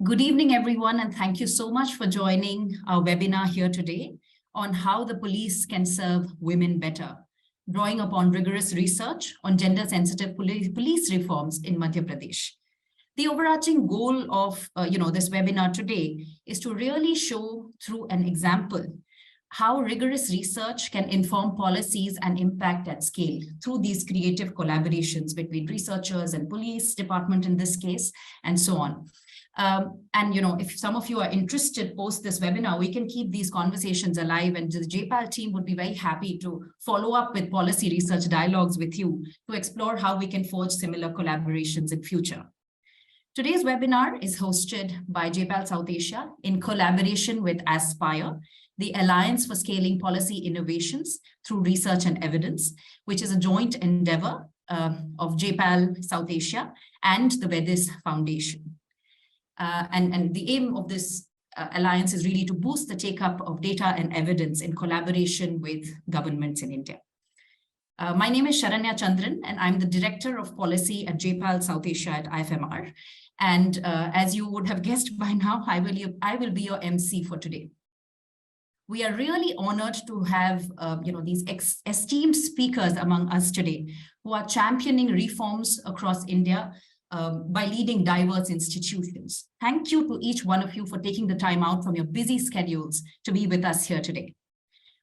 Good evening, everyone, and thank you so much for joining our webinar here today on how the police can serve women better, drawing upon rigorous research on gender-sensitive police reforms in Madhya Pradesh. The overarching goal of this webinar today is to really show through an example how rigorous research can inform policies and impact at scale through these creative collaborations between researchers and police department in this case, and so on. If some of you are interested post this webinar, we can keep these conversations alive, and the JPAL team would be very happy to follow up with policy research dialogues with you to explore how we can forge similar collaborations in future. Today's webinar is hosted by JPAL South Asia in collaboration with Aspire, the Alliance for Scaling Policy Innovations through Research and Evidence, which is a joint endeavor of JPAL South Asia and the Vedis Foundation. And the aim of this alliance is really to boost the take-up of data and evidence in collaboration with governments in India. My name is Sharanya Chandran, and I'm the Director of Policy at JPAL South Asia at IFMR. And as you would have guessed by now, I will be your MC for today. We are really honored to have these esteemed speakers among us today who are championing reforms across India by leading diverse institutions. Thank you to each one of you for taking the time out from your busy schedules to be with us here today.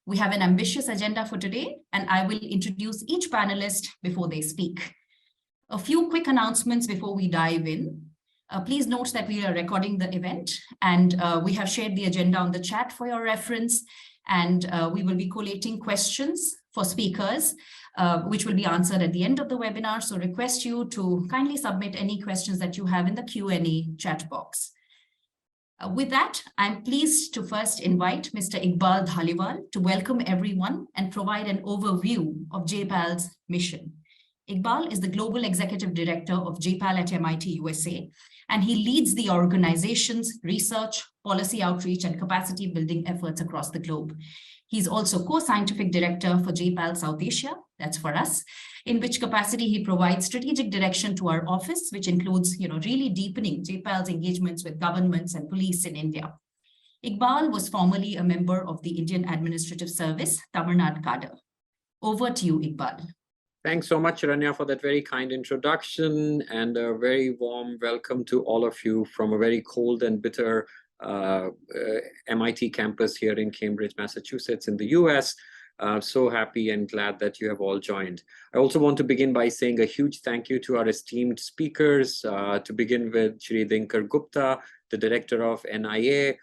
We have an ambitious agenda for today, and I will introduce each panelist before they speak. A few quick announcements before we dive in. Please note that we are recording the event, and we have shared the agenda on the chat for your reference, and we will be collating questions for speakers, which will be answered at the end of the webinar. So request you to kindly submit any questions that you have in the Q&A chat box. With that, I'm pleased to first invite Mr. Iqbal Dhaliwal to welcome everyone and provide an overview of JPAL's mission. Iqbal is the Global Executive Director of JPAL at MIT USA, and he leads the organization's research, policy outreach, and capacity building efforts across the globe. He's also co-scientific director for JPAL South Asia, that's for us, in which capacity he provides strategic direction to our office, which includes really deepening JPAL's engagements with governments and police in India. Iqbal was formerly a member of the Indian Administrative Service, Tamil Nadu cadre. Over to you, Iqbal. Thanks so much, Rania, for that very kind introduction, and a very warm welcome to all of you from a very cold and bitter MIT campus here in Cambridge, Massachusetts in the US. So happy and glad that you have all joined. I also want to begin by saying a huge thank you to our esteemed speakers, to begin with Shri Dinkar Gupta, the director of NIA.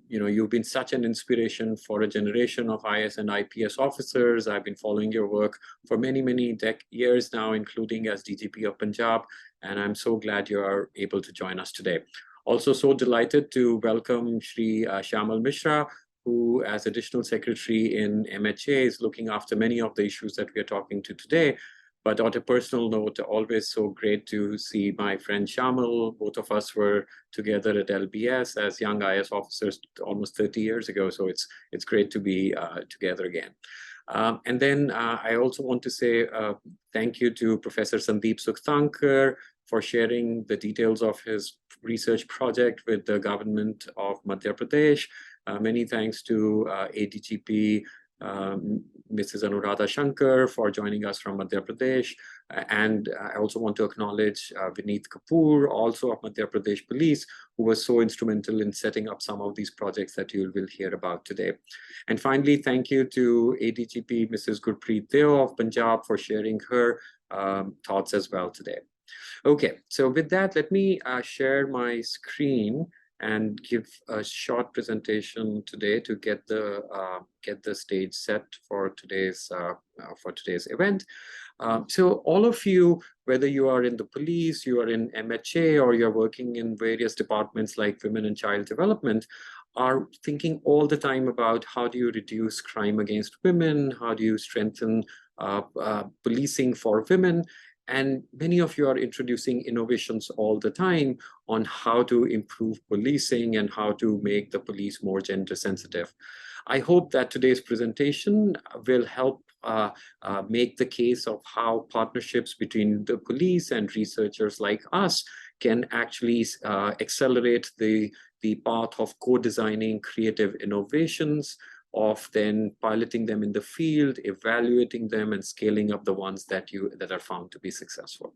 You've been such an inspiration for a generation of IS and IPS officers. I've been following your work for many, many years now, including as DGP of Punjab, and I'm so glad you are able to join us today. Also so delighted to welcome Shri Shyamal Mishra, who as Additional Secretary in MHA is looking after many of the issues that we are talking to today. But on a personal note, always so great to see my friend Shyamal. Both of us were together at LBS as young IS officers almost 30 years ago. So it's great to be together again. And then I also want to say thank you to Professor Sandeep Sukthankar for sharing the details of his research project with the government of Madhya Pradesh. Many thanks to ADGP, Mrs. Anuradha Shankar for joining us from Madhya Pradesh. And I also want to acknowledge Vineet Kapoor, also of Madhya Pradesh Police, who was so instrumental in setting up some of these projects that you will hear about today. And finally, thank you to ADGP, Mrs. Gurpreet Deo of Punjab for sharing her thoughts as well today. Okay, so with that, let me share my screen and give a short presentation today to get the stage set for today's event. So all of you, whether you are in the police, you are in MHA, or you're working in various departments like women and child development, are thinking all the time about how do you reduce crime against women, how do you strengthen policing for women. And many of you are introducing innovations all the time on how to improve policing and how to make the police more gender sensitive. I hope that today's presentation will help make the case of how partnerships between the police and researchers like us can actually accelerate the path of co-designing creative innovations, of then piloting them in the field, evaluating them, and scaling up the ones that are found to be successful.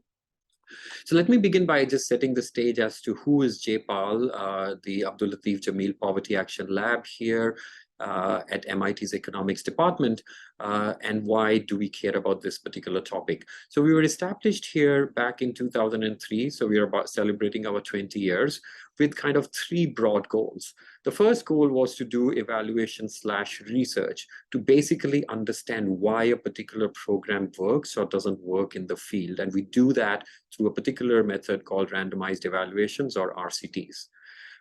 So let me begin by just setting the stage as to who is JPAL, the Abdul Latif Jameel Poverty Action Lab here at MIT's Economics Department, and why do we care about this particular topic? So we were established here back in 2003, so we are about celebrating our 20 years with kind of 3 broad goals. The first goal was to do evaluation/research to basically understand why a particular program works or doesn't work in the field. And we do that through a particular method called randomized evaluations, or RCTs.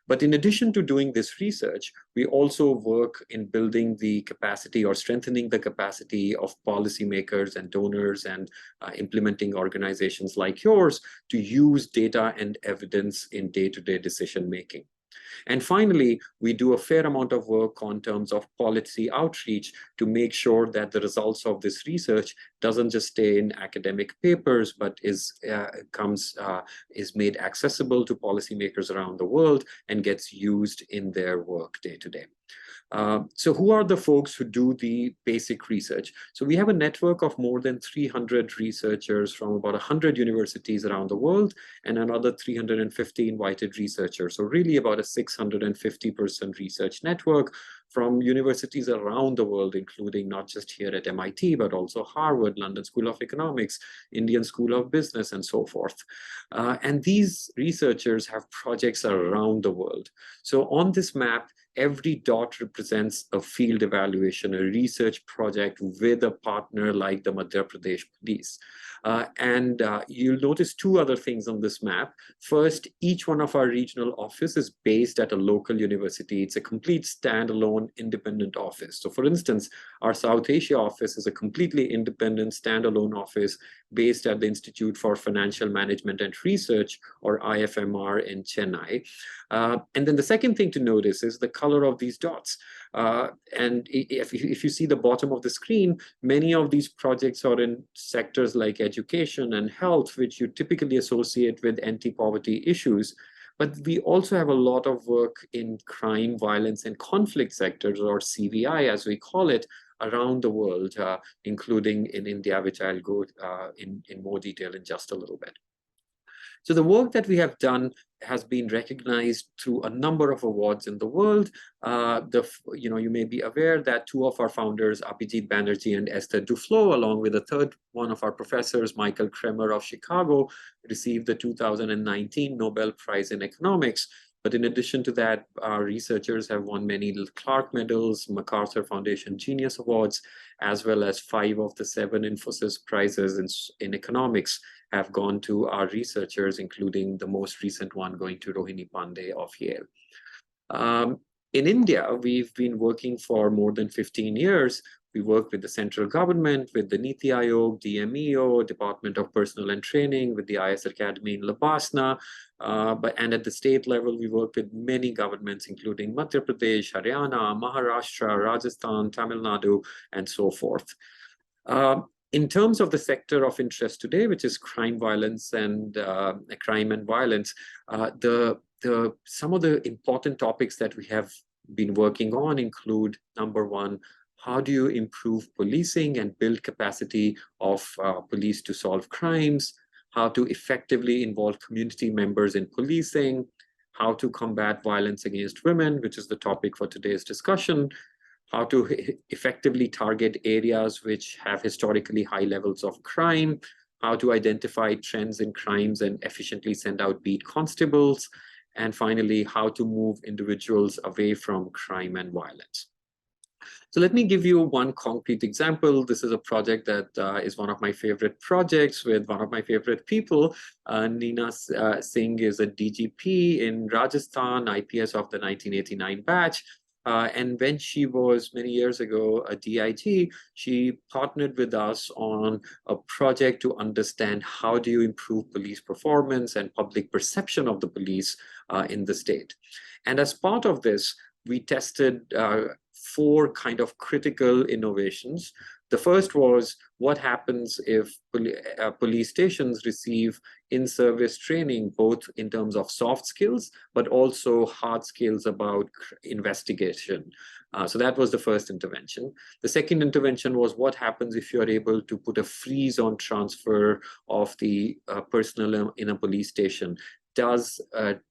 But in addition to doing this research, we also work in building the capacity or strengthening the capacity of policymakers and donors and implementing organizations like yours to use data and evidence in day-to-day decision-making. And finally, we do a fair amount of work on terms of policy outreach to make sure that the results of this research doesn't just stay in academic papers, but is made accessible to policymakers around the world and gets used in their work day to day. So who are the folks who do the basic research? So we have a network of more than 300 researchers from about 100 universities around the world and another 350 invited researchers. So really about a 650-person research network from universities around the world, including not just here at MIT, but also Harvard, London School of Economics, Indian School of Business, and so forth. And these researchers have projects around the world. So on this map, every dot represents a field evaluation, a research project with a partner like the Madhya Pradesh Police. You'll notice 2 other things on this map. First, each one of our regional offices is based at a local university. It's a complete standalone independent office. So for instance, our South Asia office is a completely independent standalone office based at the Institute for Financial Management and Research, or IFMR, in Chennai. And then the second thing to notice is the color of these dots. And if you see the bottom of the screen, many of these projects are in sectors like education and health, which you typically associate with anti-poverty issues. But we also have a lot of work in crime, violence, and conflict sectors, or CVI, as we call it, around the world, including in India, which I'll go in more detail in just a little bit. So the work that we have done has been recognized through a number of awards in the world. You may be aware that 2 of our founders, Abhijit Banerjee and Esther Duflo, along with a third one of our professors, Michael Kremer of Chicago, received the 2019 Nobel Prize in Economics. But in addition to that, our researchers have won many Clark Medals, MacArthur Foundation Genius Awards, as well as 5 of the 7 Infosys Prizes in economics have gone to our researchers, including the most recent one going to Rohini Pandey of Yale. In India, we've been working for more than 15 years. We work with the central government, with the Niti Aayog, DMEO, Department of Personnel and Training, with the IS Academy in Labasna. And at the state level, we work with many governments, including Madhya Pradesh, Haryana, Maharashtra, Rajasthan, Tamil Nadu, and so forth. In terms of the sector of interest today, which is crime, violence, and crime and violence, some of the important topics that we have been working on include, number 1, how do you improve policing and build capacity of police to solve crimes? How to effectively involve community members in policing? How to combat violence against women, which is the topic for today's discussion? How to effectively target areas which have historically high levels of crime? How to identify trends in crimes and efficiently send out beat constables? And finally, how to move individuals away from crime and violence. So let me give you one concrete example. This is a project that is one of my favorite projects with one of my favorite people. Neena Singh is a DGP in Rajasthan, IPS of the 1989 batch. And when she was many years ago a DIG, she partnered with us on a project to understand how do you improve police performance and public perception of the police in the state. And as part of this, we tested 4 kind of critical innovations. The first was what happens if police stations receive in-service training, both in terms of soft skills, but also hard skills about investigation. So that was the first intervention. The second intervention was what happens if you're able to put a freeze on transfer of the personnel in a police station. Does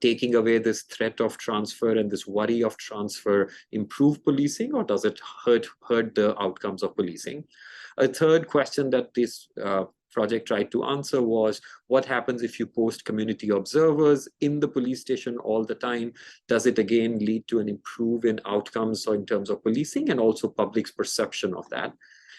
taking away this threat of transfer and this worry of transfer improve policing, or does it hurt the outcomes of policing? A third question that this project tried to answer was, what happens if you post community observers in the police station all the time? Does it again lead to an improvement in outcomes or in terms of policing and also public's perception of that?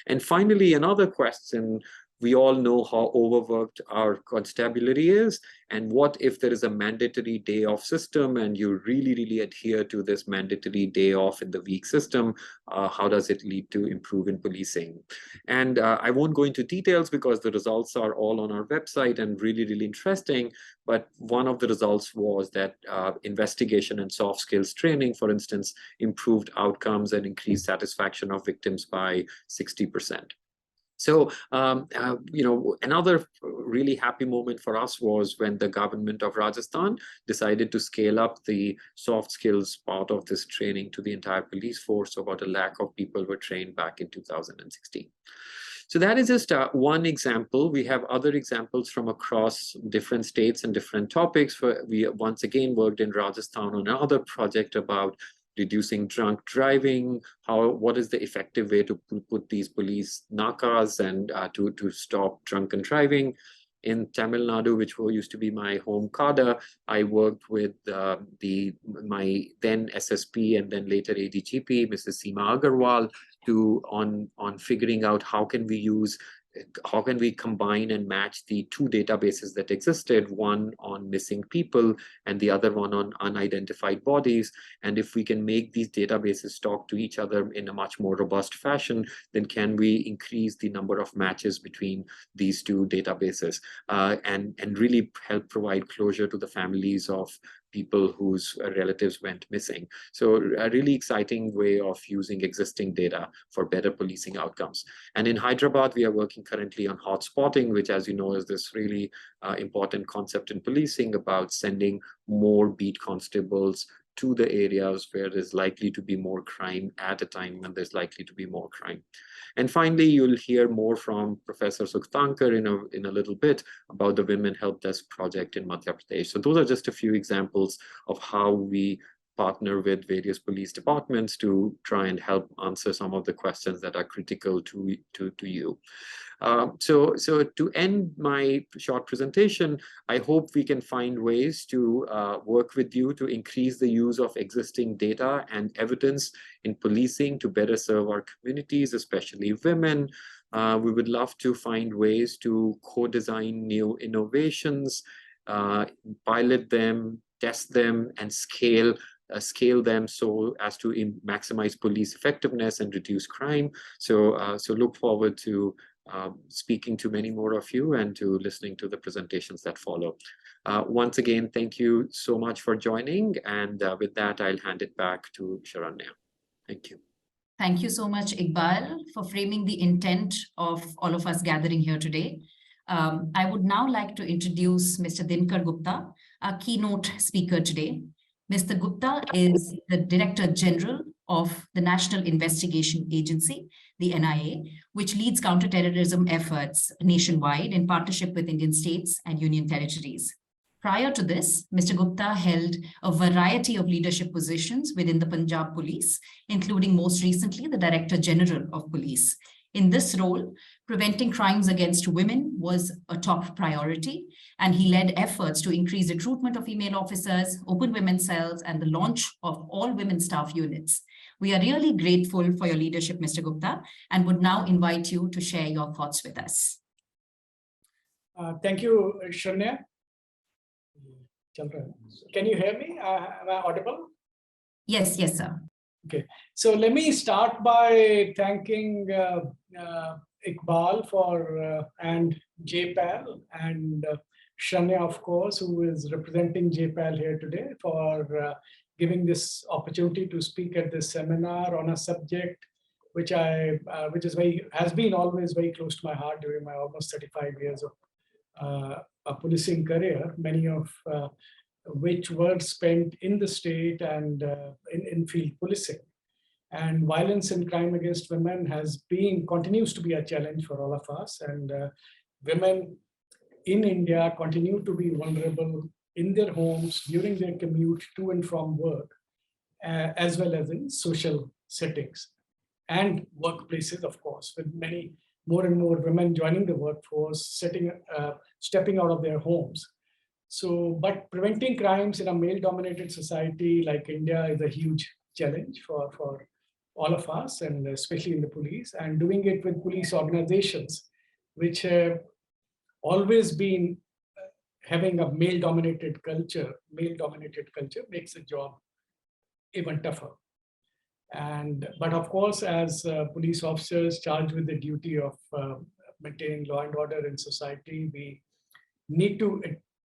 And finally, another question, we all know how overworked our constabulary is, and what if there is a mandatory day off system and you really adhere to this mandatory day off in the week system? How does it lead to improve in policing? And I won't go into details because the results are all on our website and really interesting, but one of the results was that investigation and soft skills training, for instance, improved outcomes and increased satisfaction of victims by 60%. So, another really happy moment for us was when the government of Rajasthan decided to scale up the soft skills part of this training to the entire police force. So about 1 lakh of people were trained back in 2016. So that is just one example. We have other examples from across different states and different topics. We once again worked in Rajasthan on another project about reducing drunk driving. What is the effective way to put these police nakas and to stop drunken driving? In Tamil Nadu, which used to be my home cadre, I worked with my then SSP and then later ADGP, Mrs. Seema Agarwal, on figuring out how can we combine and match the two databases that existed, one on missing people and the other one on unidentified bodies. And if we can make these databases talk to each other in a much more robust fashion, then can we increase the number of matches between these two databases and really help provide closure to the families of people whose relatives went missing. So a really exciting way of using existing data for better policing outcomes. And in Hyderabad, we are working currently on hot spotting, which, as you know, is this really important concept in policing about sending more beat constables to the areas where there's likely to be more crime at a time when there's likely to be more crime. And finally, you'll hear more from Professor Sukhtankar in a little bit about the Women Help Desk project in Madhya Pradesh. So those are just a few examples of how we partner with various police departments to try and help answer some of the questions that are critical to you. So to end my short presentation, I hope we can find ways to work with you to increase the use of existing data and evidence in policing to better serve our communities, especially women. We would love to find ways to co-design new innovations, pilot them, test them, and scale them so as to maximize police effectiveness and reduce crime. So look forward to speaking to many more of you and to listening to the presentations that follow. Once again, thank you so much for joining. And with that, I'll hand it back to Sharanya. Thank you. Thank you so much, Iqbal, for framing the intent of all of us gathering here today. I would now like to introduce Mr. Dinkar Gupta, our keynote speaker today. Mr. Gupta is the Director General of the National Investigation Agency, the NIA, which leads counterterrorism efforts nationwide in partnership with Indian states and union territories. Prior to this, Mr. Gupta held a variety of leadership positions within the Punjab Police, including most recently the Director General of Police. In this role, preventing crimes against women was a top priority, and he led efforts to increase recruitment of female officers, open women's cells, and the launch of all women staff units. We are really grateful for your leadership, Mr. Gupta, and would now invite you to share your thoughts with us. Thank you, Sharanya. Can you hear me? Am I audible? Yes, sir. Okay, so let me start by thanking Iqbal and JPAL and Sharanya, of course, who is representing JPAL here today, for giving this opportunity to speak at this seminar on a subject which has been always very close to my heart during my almost 35 years of a policing career, many of which were spent in the state and in field policing. And violence and crime against women continues to be a challenge for all of us. And women in India continue to be vulnerable in their homes, during their commute to and from work, as well as in social settings and workplaces, of course, with many more and more women joining the workforce, stepping out of their homes. So, but preventing crimes in a male-dominated society like India is a huge challenge for all of us, and especially in the police, and doing it with police organizations, which have always been having a male-dominated culture. Male-dominated culture makes the job even tougher. But of course, as police officers charged with the duty of maintaining law and order in society, we need to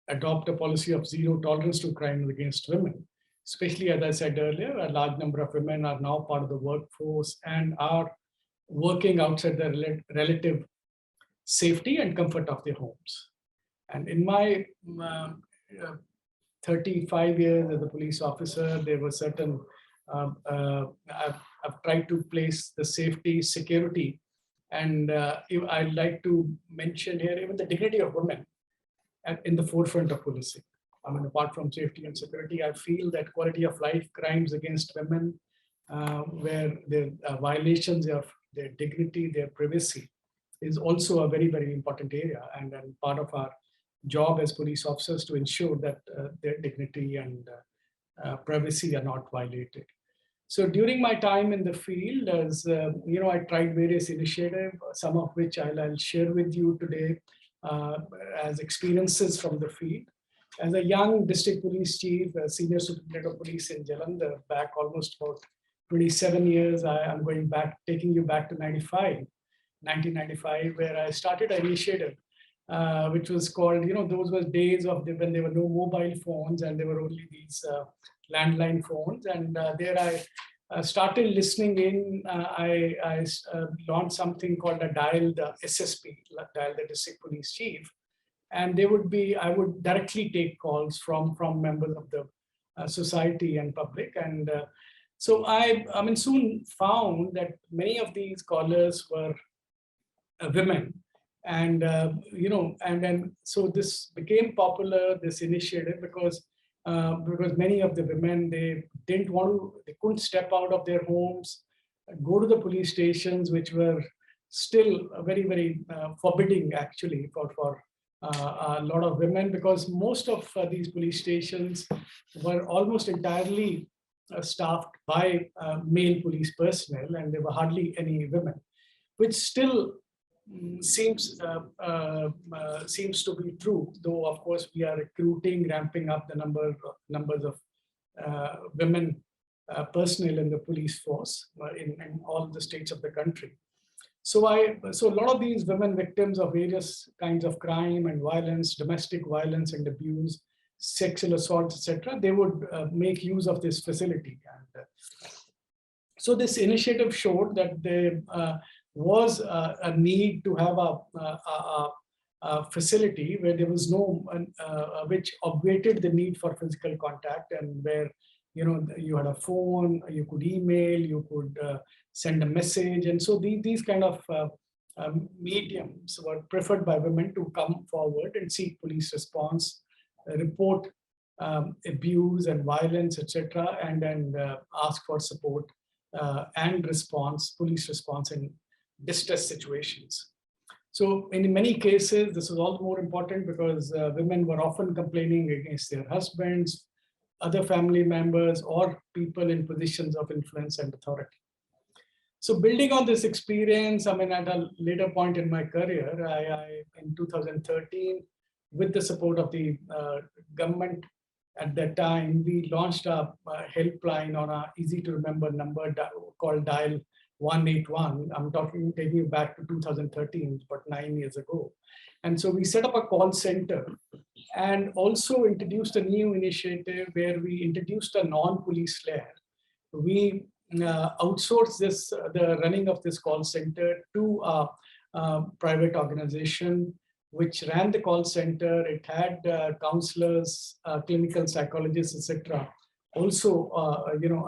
adopt a policy of zero tolerance to crime against women. Especially, as I said earlier, a large number of women are now part of the workforce and are working outside the relative safety and comfort of their homes. And in my 35 years as a police officer, there were certain, I've tried to place the safety, security, and I'd like to mention here even the dignity of women in the forefront of policing. I mean, apart from safety and security, I feel that quality of life crimes against women, where the violations of their dignity, their privacy, is also a very, very important area, and part of our job as police officers to ensure that their dignity and privacy are not violated. So during my time in the field, as I tried various initiatives, some of which I'll share with you today as experiences from the field. As a young district police chief, senior superintendent of police in Jalandhar, back almost about 27 years, I'm going back, taking you back to 1995, where I started an initiative, which was called, those were days of when there were no mobile phones and there were only these landline phones. And there I started listening in. I launched something called a dial, the SSP, dial the district police chief. And I would directly take calls from members of the society and public. And so I soon found that many of these callers were women. And, and then, so this became popular, this initiative, because many of the women, they couldn't step out of their homes, go to the police stations, which were still very, very forbidding actually for a lot of women, because most of these police stations were almost entirely staffed by male police personnel, and there were hardly any women, which still seems to be true, though of course we are recruiting, ramping up the numbers of women personnel in the police force in all the states of the country. So a lot of these women victims of various kinds of crime and violence, domestic violence and abuse, sexual assault, etc., they would make use of this facility. And so this initiative showed that there was a need to have a facility where there was no, which obviated the need for physical contact, and where you had a phone, you could email, you could send a message. And so these kind of mediums were preferred by women to come forward and seek police response, report abuse and violence, etc., and then ask for support and police response in distress situations. So in many cases, this is all the more important because women were often complaining against their husbands, other family members, or people in positions of influence and authority. So building on this experience, at a later point in my career, I in 2013, with the support of the government at that time, we launched a helpline on a easy to remember number called Dial 181. I'm taking you back to 2013, but 9 years ago. And so we set up a call center and also introduced a new initiative where we introduced a non-police layer. We outsourced the running of this call center to a private organization which ran the call center. It had counselors, clinical psychologists, etc., also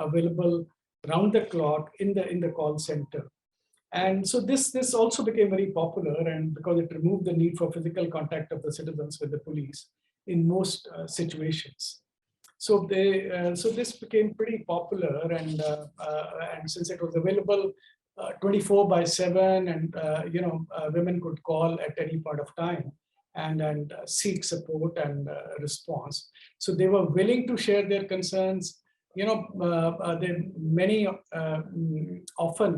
available round the clock in the call center. And so this also became very popular, and because it removed the need for physical contact of the citizens with the police in most situations. So this became pretty popular, and since it was available 24/7, and women could call at any point of time and seek support and response. So they were willing to share their concerns. Often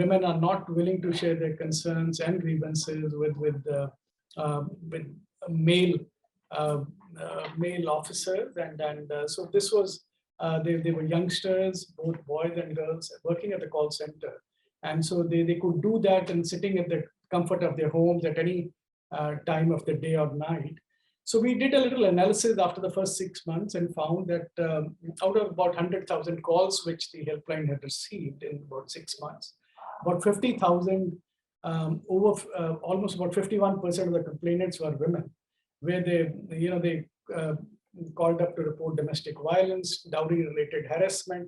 women are not willing to share their concerns and grievances with male male officers, and so this was they were youngsters, both boys and girls, working at the call center, and so they could do that and sitting at the comfort of their homes at any time of the day or night. So we did a little analysis after the first 6 months and found that out of about 100,000 calls which the helpline had received in about 6 months, about 50,000, almost about 51% of the complainants were women, where they called up to report domestic violence, dowry-related harassment,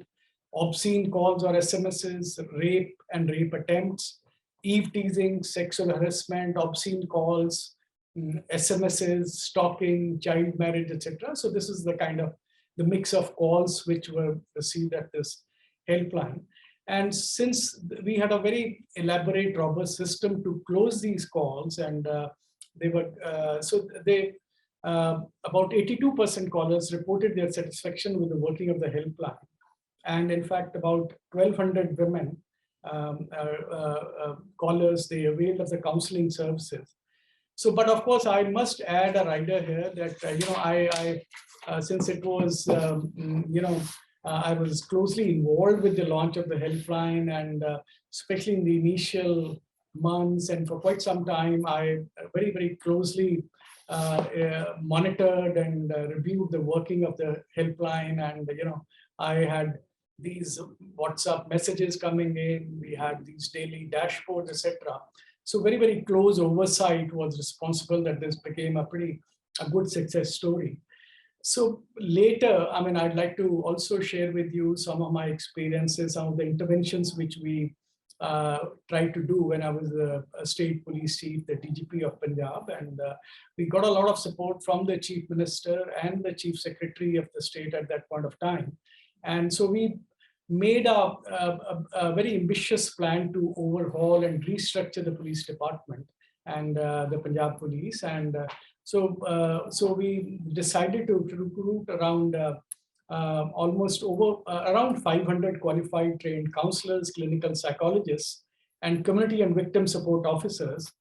obscene calls or SMSs, rape and rape attempts, eve teasing, sexual harassment, obscene calls, SMSs, stalking, child marriage, etc. So this is the kind of the mix of calls which were received at this helpline. And since we had a very elaborate, robust system to close these calls, and they were about 82% callers reported their satisfaction with the working of the helpline, and in fact, about 1,200 women callers, they availed of the counseling services. So, but of course, I must add a rider here that since it was I was closely involved with the launch of the helpline, and especially in the initial months, and for quite some time, I very, very closely monitored and reviewed the working of the helpline. And I had these WhatsApp messages coming in, we had these daily dashboards, etc. So very, very close oversight was responsible that this became a good success story. So later, I mean, I'd like to also share with you some of my experiences, some of the interventions which we tried to do when I was a state police chief, the DGP of Punjab, and we got a lot of support from the chief minister and the chief secretary of the state at that point of time. And so we made a very ambitious plan to overhaul and restructure the police department and the Punjab police. And so we decided to recruit around around 500 qualified trained counselors, clinical psychologists, and community and victim support officers.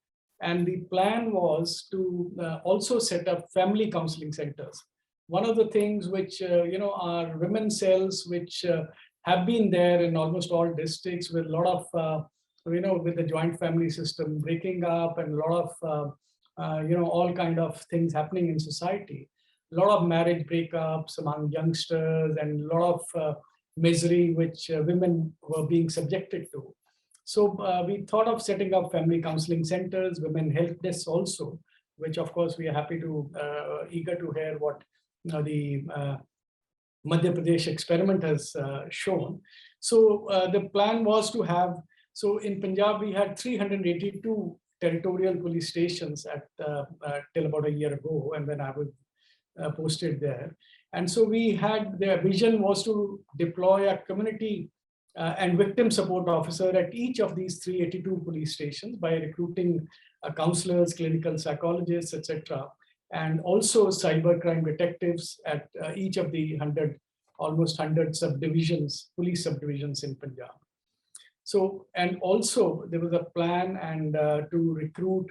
And the plan was to also set up family counseling centers. One of the things which are women's cells, which have been there in almost all districts, with a lot of with the joint family system breaking up, and a lot of all kind of things happening in society. A lot of marriage breakups among youngsters, and a lot of misery which women were being subjected to. So we thought of setting up family counseling centers, women help desks also, which of course we are happy to, eager to hear what the Madhya Pradesh experiment has shown. So the plan was to have, so in Punjab we had 382 territorial police stations at till about a year ago, and when I was posted there. And so we had, their vision was to deploy a community and victim support officer at each of these 382 police stations by recruiting counselors, clinical psychologists, etc., and also cybercrime detectives at each of the almost 100 subdivisions, police subdivisions in Punjab. So, and also there was a plan and to recruit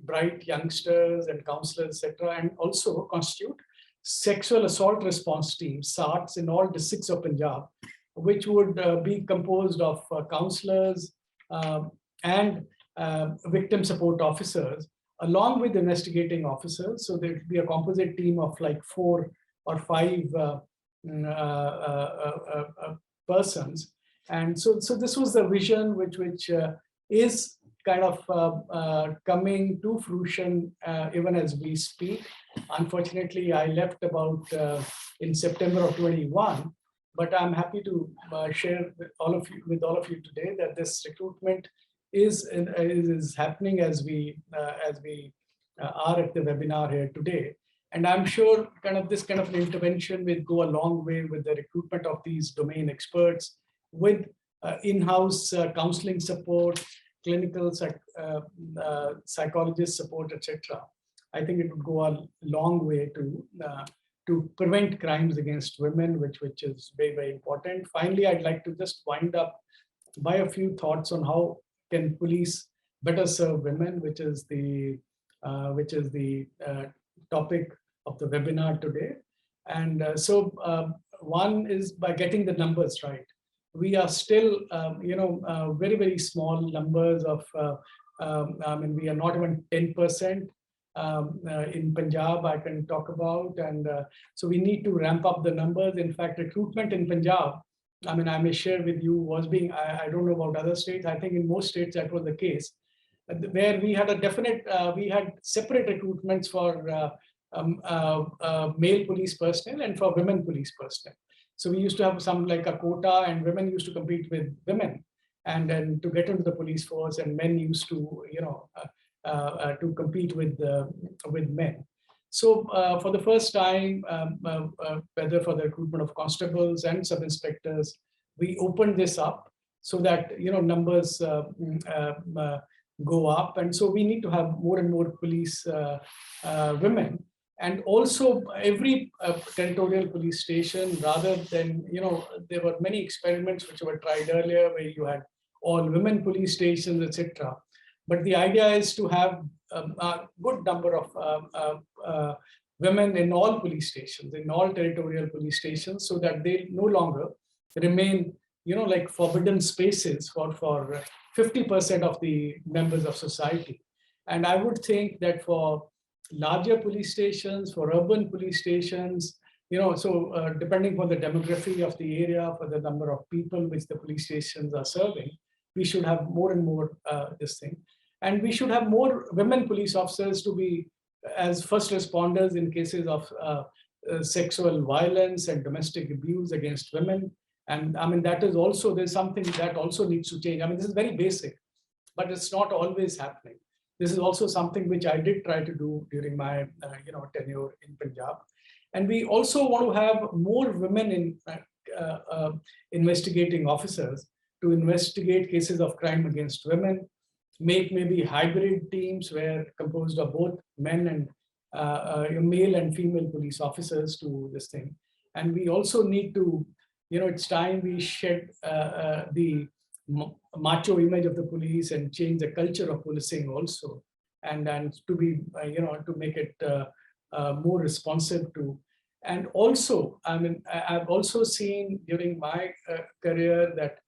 bright youngsters and counselors, etc., and also constitute sexual assault response teams, SARTs, in all districts of Punjab, which would be composed of counselors and victim support officers, along with investigating officers. So there would be a composite team of like 4 or 5 persons. And so this was the vision which is kind of coming to fruition even as we speak. Unfortunately, I left about in September of 21, but I'm happy to share with all of you today that this recruitment is happening as we are at the webinar here today. And I'm sure this kind of intervention will go a long way with the recruitment of these domain experts, with in-house counseling support, clinical psychologist support, etc. I think it would go a long way to prevent crimes against women, which is very, very important. Finally, I'd like to just wind up by a few thoughts on how can police better serve women, which is the topic of the webinar today. And one is by getting the numbers right. We are still, very, very small numbers of, we are not even 10%. In Punjab, I can talk about, and so we need to ramp up the numbers. In fact, recruitment in Punjab, I may share with you, was being, I don't know about other states, I think in most states that was the case, where we had a definite, we had separate recruitments for male police personnel and for women police personnel. So we used to have some like a quota, and women used to compete with women, and then to get into the police force, and men used to, to compete with men. So for the first time, whether for the recruitment of constables and sub-inspectors, we opened this up so that numbers go up, and so we need to have more and more police women. And also every territorial police station, rather than, there were many experiments which were tried earlier where you had all women police stations, etc. But the idea is to have a good number of women in all police stations, in all territorial police stations, so that they no longer remain, like forbidden spaces for 50% of the members of society. And I would think that for larger police stations, for urban police stations, depending on the demography of the area, for the number of people which the police stations are serving, we should have more and more this thing. And we should have more women police officers to be as first responders in cases of sexual violence and domestic abuse against women. And that is also, there's something that also needs to change. This is very basic, but it's not always happening. This is also something which I did try to do during my tenure in Punjab. And we also want to have more women in investigating officers to investigate cases of crime against women, make maybe hybrid teams where composed of both men and male and female police officers to this thing. And we also need to, it's time we shed the macho image of the police and change the culture of policing also, and to be, to make it more responsive to. And also, I've also seen during my career that,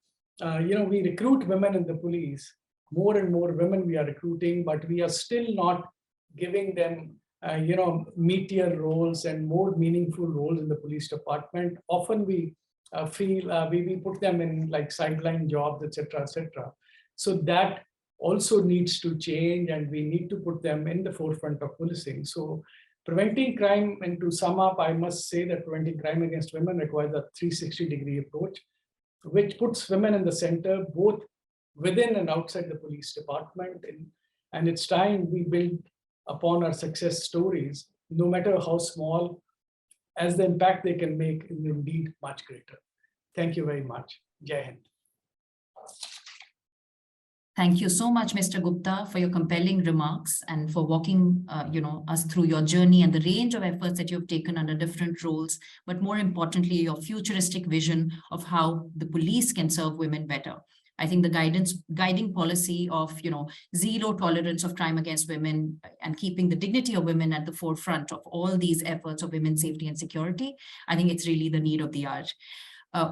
we recruit women in the police, more and more women we are recruiting, but we are still not giving them, meatier roles and more meaningful roles in the police department. Often we feel we put them in like sideline jobs, etc., etc. So that also needs to change, and we need to put them in the forefront of policing. So preventing crime, and to sum up, I must say that preventing crime against women requires a 360-degree approach, which puts women in the center, both within and outside the police department. And it's time we build upon our success stories, no matter how small, as the impact they can make is indeed much greater. Thank you very much. Jai Hind. Thank you so much, Mr. Gupta, for your compelling remarks and for walking us through your journey and the range of efforts that you've taken under different roles, but more importantly, your futuristic vision of how the police can serve women better. I think the guiding policy of, zero tolerance of crime against women and keeping the dignity of women at the forefront of all these efforts of women's safety and security, I think it's really the need of the hour.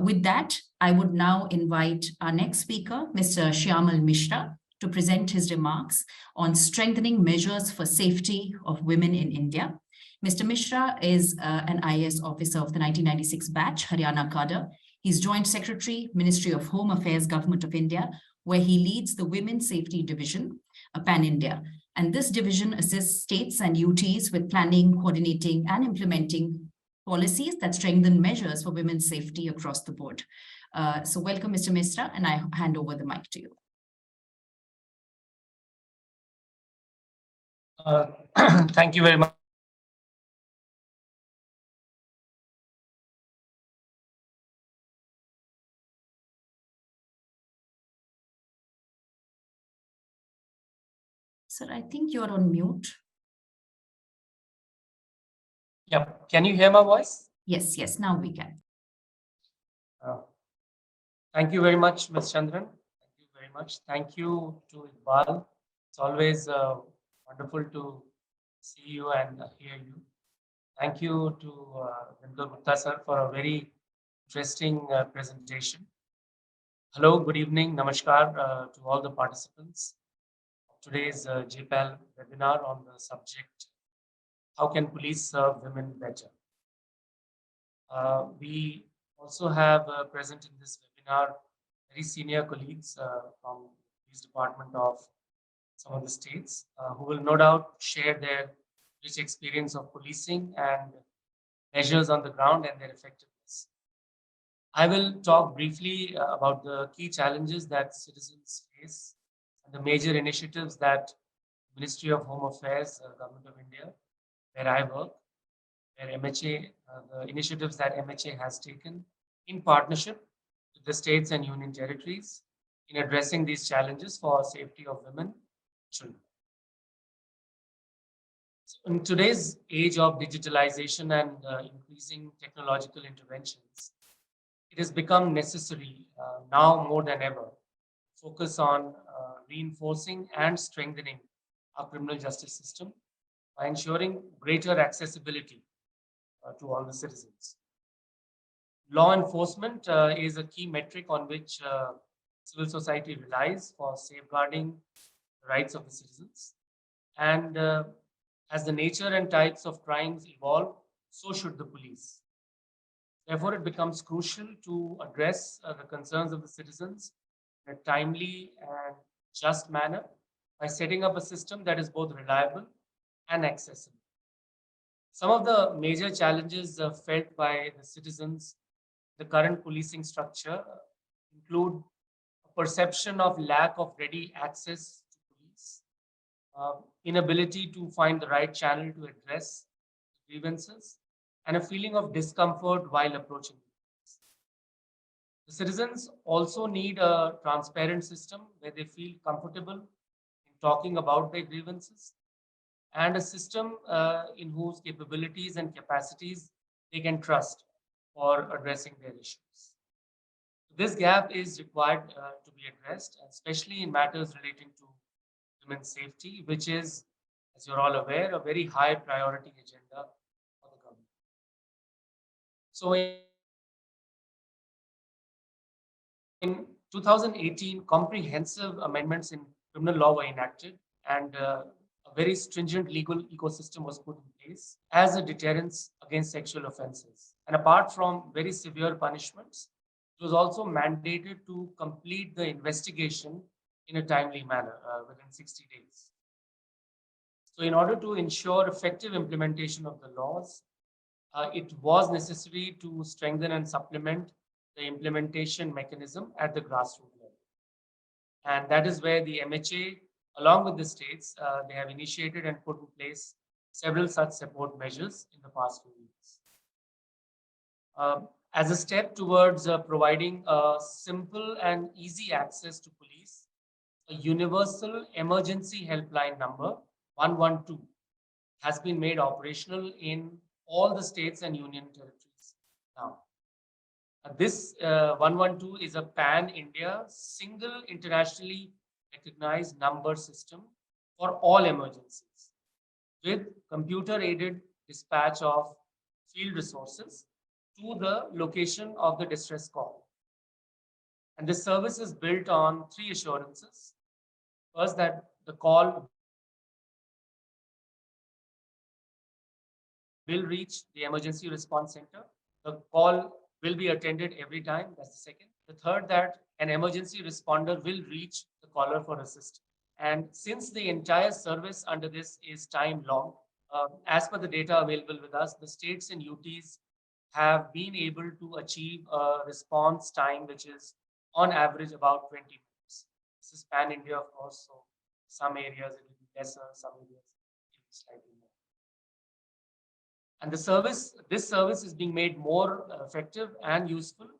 With that, I would now invite our next speaker, Mr. Shyamal Mishra, to present his remarks on strengthening measures for safety of women in India. Mr. Mishra is an IAS officer of the 1996 batch, Haryana cadre. He's Joint Secretary, Ministry of Home Affairs, Government of India, where he leads the Women's Safety Division, pan-India. And this division assists states and UTs with planning, coordinating, and implementing policies that strengthen measures for women's safety across the board. So welcome, Mr. Misra, and I hand over the mic to you. Thank you very much. Sir, I think you're on mute. Yeah, can you hear my voice? Yes, now we can. Thank you very much, Ms. Chandran. Thank you very much. Thank you to Iqbal. It's always wonderful to see you and hear you. Thank you to Vindal Gupta sir for a very interesting presentation. Hello, good evening, namaskar to all the participants of today's JPAL webinar on the subject, how can police serve women better? We also have present in this webinar very senior colleagues from the police department of some of the states who will no doubt share their rich experience of policing and measures on the ground and their effectiveness. I will talk briefly about the key challenges that citizens face and the major initiatives that Ministry of Home Affairs, Government of India, where I work, where MHA, the initiatives that MHA has taken in partnership with the states and union territories in addressing these challenges for safety of women and children. So in today's age of digitalization and increasing technological interventions, it has become necessary now more than ever to focus on reinforcing and strengthening our criminal justice system by ensuring greater accessibility to all the citizens. Law enforcement is a key metric on which civil society relies for safeguarding the rights of the citizens. And as the nature and types of crimes evolve, so should the police. Therefore, it becomes crucial to address the concerns of the citizens in a timely and just manner by setting up a system that is both reliable and accessible. Some of the major challenges felt by the citizens, the current policing structure include a perception of lack of ready access to police, inability to find the right channel to address grievances, and a feeling of discomfort while approaching police. The citizens also need a transparent system where they feel comfortable in talking about their grievances, and a system in whose capabilities and capacities they can trust for addressing their issues. This gap is required to be addressed, especially in matters relating to women's safety, which is, as you're all aware, a very high priority agenda for the government. So in 2018, comprehensive amendments in criminal law were enacted, and a very stringent legal ecosystem was put in place as a deterrence against sexual offenses. And apart from very severe punishments, it was also mandated to complete the investigation in a timely manner within 60 days. So in order to ensure effective implementation of the laws, it was necessary to strengthen and supplement the implementation mechanism at the grassroots level. And that is where the MHA, along with the states, they have initiated and put in place several such support measures in the past few weeks. As a step towards providing a simple and easy access to police, a universal emergency helpline number 112 has been made operational in all the states and union territories now. This 112 is a pan-India single internationally recognized number system for all emergencies with computer-aided dispatch of field resources to the location of the distress call. And this service is built on three assurances. First, that the call will reach the emergency response center. The call will be attended every time. That's the second. The third, that an emergency responder will reach the caller for assistance. And since the entire service under this is time long, as per the data available with us, the states and UTs have been able to achieve a response time which is on average about 20 minutes. This is pan India, of course, so some areas it will be lesser, some areas it will be slightly more. And this service is being made more effective and useful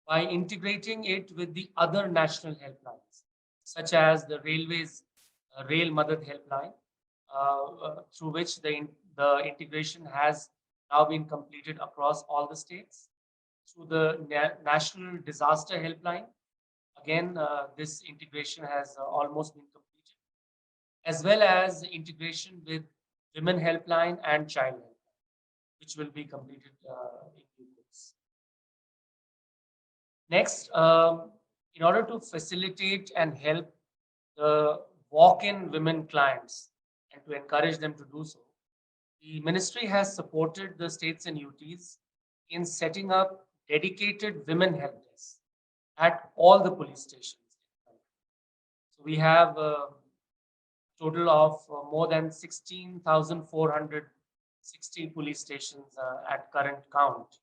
by integrating it with the other national helplines, such as the Railways Rail Madad Helpline, through which the integration has now been completed across all the states. Through the National Disaster Helpline, again, this integration has almost been completed, as well as integration with Women Helpline and Child Helpline, which will be completed in due course. Next, in order to facilitate and help the walk-in women clients and to encourage them to do so, the ministry has supported the states and UTs in setting up dedicated women help desks at all the police stations. So we have a total of more than 16,460 police stations at current count.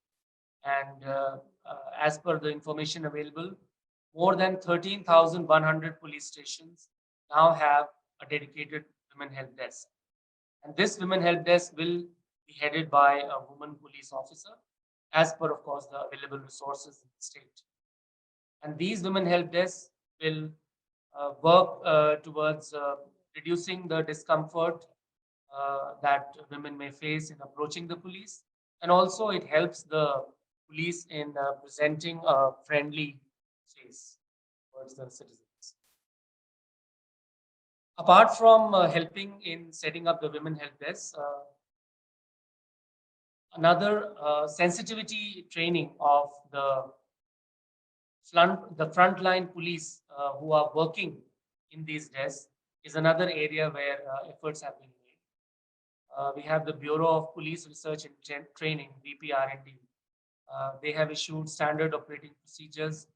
And as per the information available, more than 13,100 police stations now have a dedicated women help desk. And this women help desk will be headed by a woman police officer, as per, of course, the available resources in the state. And these women help desks will work towards reducing the discomfort that women may face in approaching the police. And also it helps the police in presenting a friendly face towards the citizens. Apart from helping in setting up the women help desk, another sensitivity training of the frontline police who are working in these desks is another area where efforts have been made. We have the Bureau of Police Research and Training, BPR&D. They have issued standard operating procedures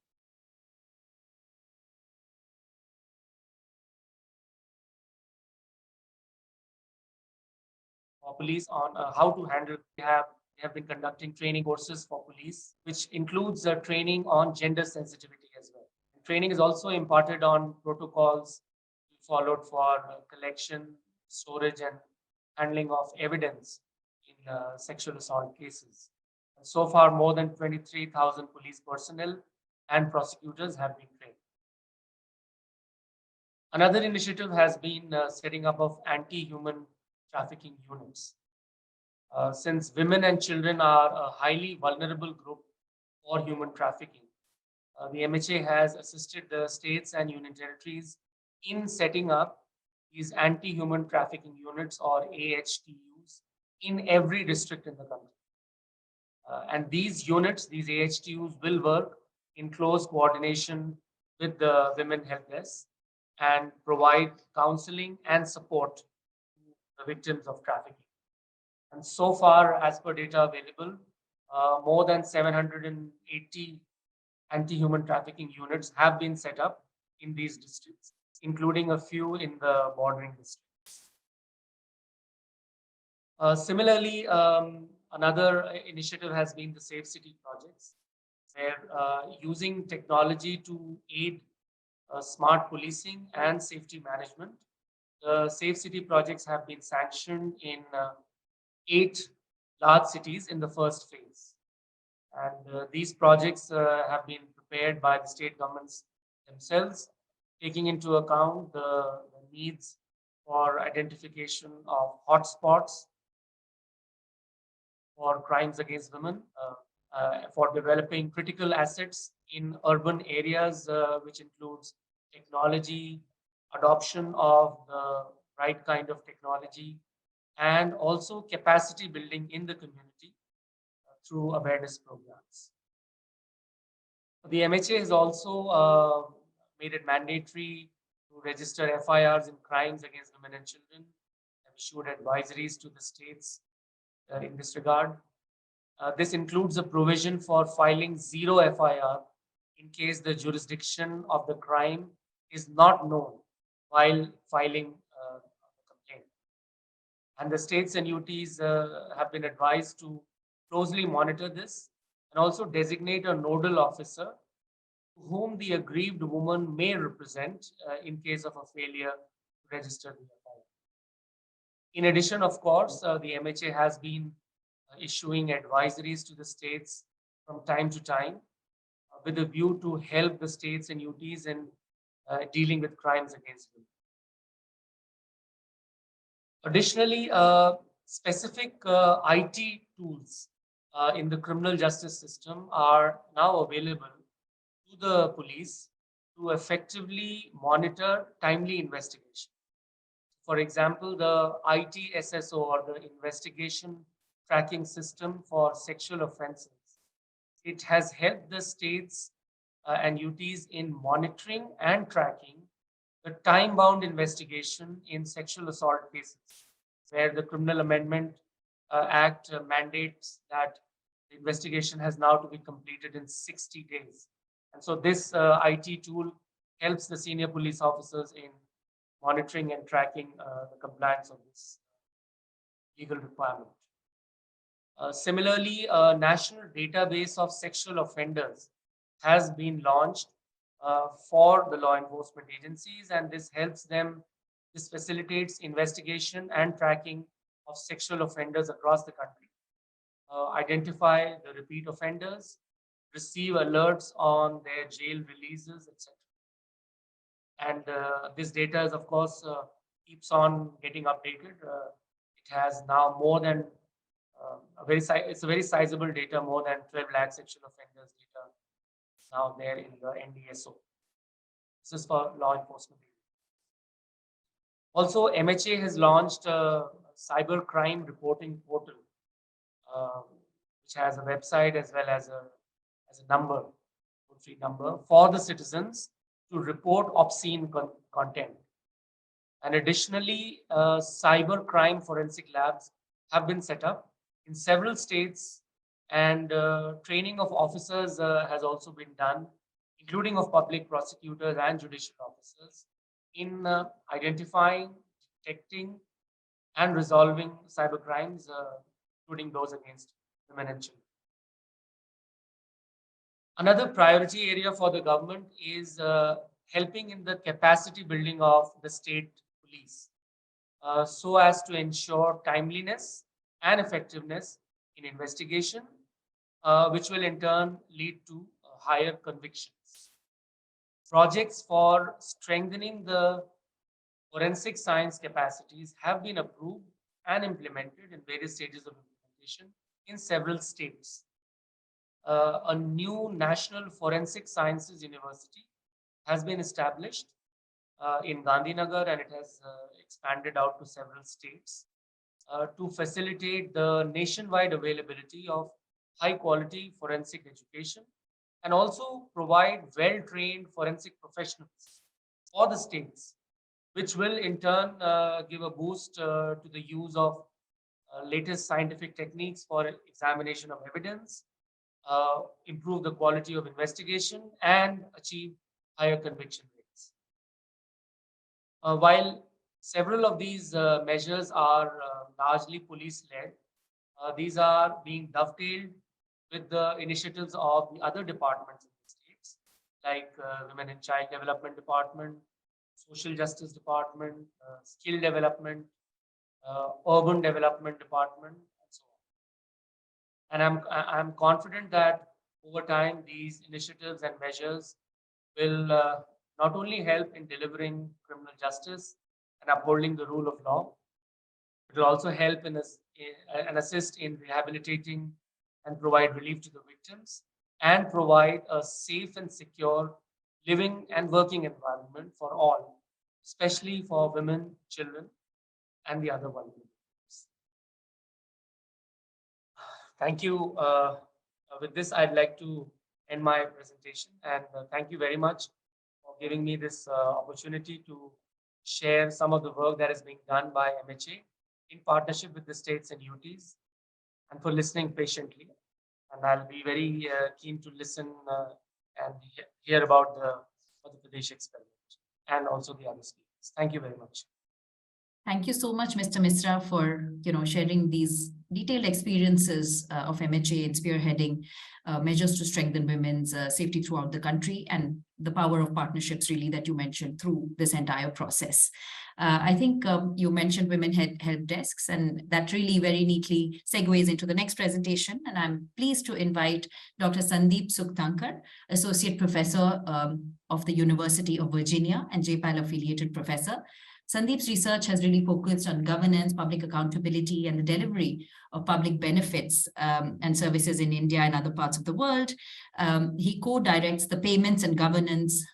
for police on how to handle. They have been conducting training courses for police, which includes training on gender sensitivity as well. And training is also imparted on protocols followed for collection, storage, and handling of evidence in sexual assault cases. And so far, more than 23,000 police personnel and prosecutors have been trained. Another initiative has been setting up of anti-human trafficking units. Since women and children are a highly vulnerable group for human trafficking, the MHA has assisted the states and union territories in setting up these anti-human trafficking units, or AHTUs, in every district in the country. And these units, these AHTUs, will work in close coordination with the women help desk and provide counseling and support to the victims of trafficking. And so far, as per data available, more than 780 anti-human trafficking units have been set up in these districts, including a few in the bordering districts. Similarly, another initiative has been the Safe City projects, where using technology to aid smart policing and safety management, the Safe City projects have been sanctioned in 8 large cities in the first phase. And these projects have been prepared by the state governments themselves, taking into account the needs for identification of hotspots for crimes against women, for developing critical assets in urban areas, which includes technology, adoption of the right kind of technology, and also capacity building in the community through awareness programs. The MHA has also made it mandatory to register FIRs in crimes against women and children, and issued advisories to the states in this regard. This includes a provision for filing 0 FIR in case the jurisdiction of the crime is not known while filing the complaint. And the states and UTs have been advised to closely monitor this and also designate a nodal officer whom the aggrieved woman may represent in case of a failure to register the FIR. In addition, of course, the MHA has been issuing advisories to the states from time to time with a view to help the states and UTs in dealing with crimes against women. Additionally, specific IT tools in the criminal justice system are now available to the police to effectively monitor timely investigation. For example, the ITSSO, or the Investigation Tracking System for Sexual Offences, it has helped the states and UTs in monitoring and tracking the time-bound investigation in sexual assault cases, where the Criminal Amendment Act mandates that the investigation has now to be completed in 60 days. And so this IT tool helps the senior police officers in monitoring and tracking the compliance of this legal requirement. Similarly, a national database of sexual offenders has been launched for the law enforcement agencies, and this helps them, this facilitates investigation and tracking of sexual offenders across the country, identify the repeat offenders, receive alerts on their jail releases, etc. And this data is, of course, keeps on getting updated. It has now more than it's a very sizable data, more than 12 lakh sexual offenders data now there in the NDSO. This is for law enforcement. Also, MHA has launched a cyber crime reporting portal, which has a website as well as a number, toll-free number for the citizens to report obscene content. And additionally, cyber crime forensic labs have been set up in several states, and training of officers has also been done, including of public prosecutors and judicial officers, in identifying, detecting, and resolving cyber crimes, including those against women and children. Another priority area for the government is helping in the capacity building of the state police, so as to ensure timeliness and effectiveness in investigation, which will in turn lead to higher convictions. Projects for strengthening the forensic science capacities have been approved and implemented in various stages of implementation in several states. A new National Forensic Sciences University has been established in Gandhinagar, and it has expanded out to several states to facilitate the nationwide availability of high quality forensic education and also provide well-trained forensic professionals for the states, which will in turn give a boost to the use of latest scientific techniques for examination of evidence, improve the quality of investigation, and achieve higher conviction rates. While several of these measures are largely police-led, these are being dovetailed with the initiatives of the other departments in the states, like Women and Child Development Department, Social Justice Department, Skill Development, Urban Development Department, and so on. And I'm confident that over time, these initiatives and measures will not only help in delivering criminal justice and upholding the rule of law, it will also help in and assist in rehabilitating and provide relief to the victims and provide a safe and secure living and working environment for all, especially for women, children, and the other vulnerable groups. Thank you. With this, I'd like to end my presentation, and thank you very much for giving me this opportunity to share some of the work that is being done by MHA in partnership with the states and UTs, and for listening patiently. And I'll be very keen to listen and hear about the Madhya Pradesh experiment and also the other speakers. Thank you very much. Thank you so much, Mr. Misra, for sharing these detailed experiences of MHA in spearheading measures to strengthen women's safety throughout the country, and the power of partnerships really that you mentioned through this entire process. I think you mentioned women help desks, and that really very neatly segues into the next presentation. And I'm pleased to invite Dr. Sandeep Sukthankar, Associate Professor of the University of Virginia and JPAL affiliated professor. Sandeep's research has really focused on governance, public accountability, and the delivery of public benefits and services in India and other parts of the world. He co-directs the Payments and Governance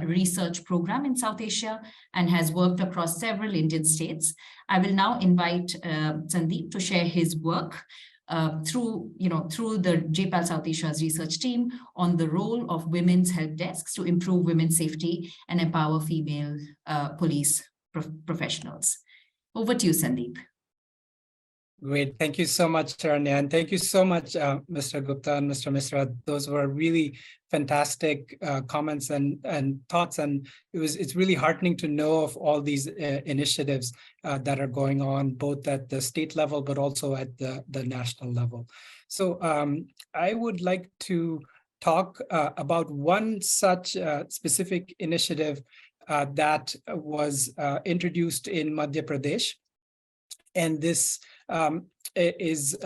Research Program in South Asia and has worked across several Indian states. I will now invite Sandeep to share his work through the JPAL South Asia's research team on the role of women's help desks to improve women's safety and empower female police professionals. Over to you, Sandeep. Great. Thank you so much, Charanya. And thank you so much, Mr. Gupta and Mr. Misra. Those were really fantastic comments and thoughts. And it's really heartening to know of all these initiatives that are going on, both at the state level, but also at the national level. So I would like to talk about one such specific initiative that was introduced in Madhya Pradesh. And this is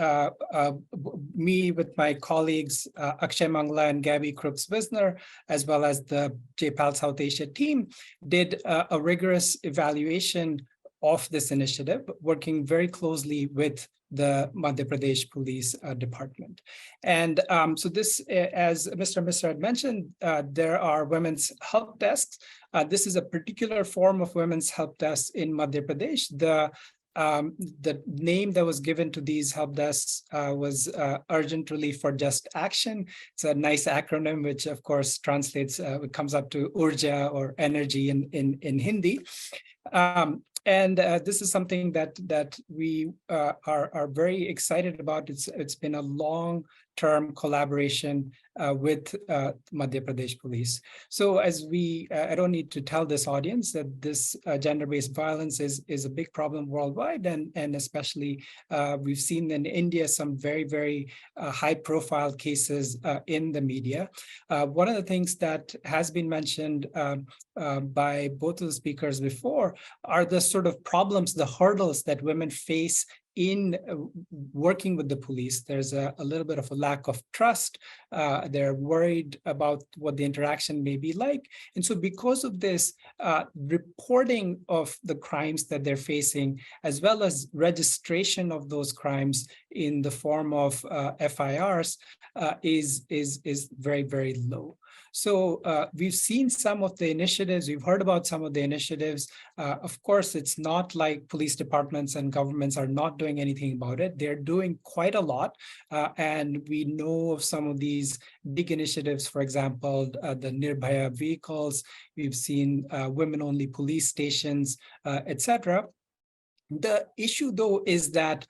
me with my colleagues, Akshay Mangla and Gabby Crooks-Wisner, as well as the JPAL South Asia team, did a rigorous evaluation of this initiative, working very closely with the Madhya Pradesh Police Department. And so this, as Mr. Misra had mentioned, there are women's help desks. This is a particular form of women's help desks in Madhya Pradesh. The name that was given to these help desks was Urgent Relief for Just Action. It's a nice acronym, which of course translates, it comes up to Urja or energy in Hindi. And this is something that we are very excited about. It's been a long-term collaboration with Madhya Pradesh Police. So as I don't need to tell this audience that this gender-based violence is a big problem worldwide, and especially we've seen in India some very, very high-profile cases in the media. One of the things that has been mentioned by both of the speakers before are the sort of problems, the hurdles that women face in working with the police. There's a little bit of a lack of trust. They're worried about what the interaction may be like. And so because of this, reporting of the crimes that they're facing, as well as registration of those crimes in the form of FIRs is very, very low. So we've seen some of the initiatives, we've heard about some of the initiatives. Of course, it's not like police departments and governments are not doing anything about it. They're doing quite a lot. And we know of some of these big initiatives, for example, the Nirbhaya vehicles. We've seen women-only police stations, etc. The issue, though, is that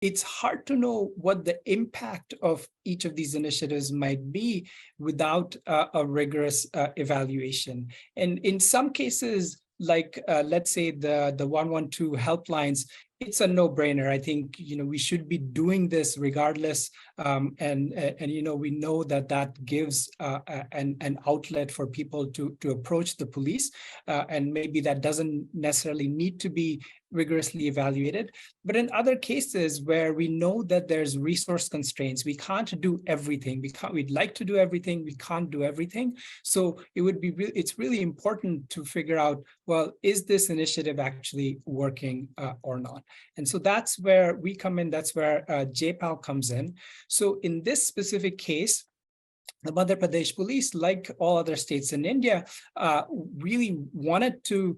it's hard to know what the impact of each of these initiatives might be without a rigorous evaluation. And in some cases, like let's say the 112 helplines, it's a no-brainer. I think we should be doing this regardless, and we know that gives an outlet for people to approach the police, and maybe that doesn't necessarily need to be rigorously evaluated. But in other cases where we know that there's resource constraints, we can't do everything. We'd like to do everything, we can't do everything. So it's really important to figure out, well, is this initiative actually working or not? And so that's where we come in, that's where JPAL comes in. So in this specific case, the Madhya Pradesh Police, like all other states in India, really wanted to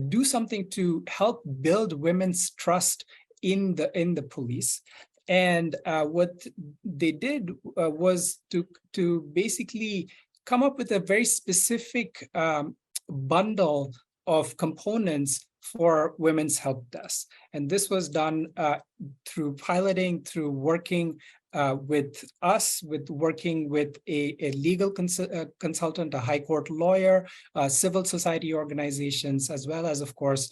do something to help build women's trust in the police. And what they did was to basically come up with a very specific bundle of components for women's help desk. And this was done through piloting, through working with us, with working with a legal consultant, a high court lawyer, civil society organizations, as well as, of course,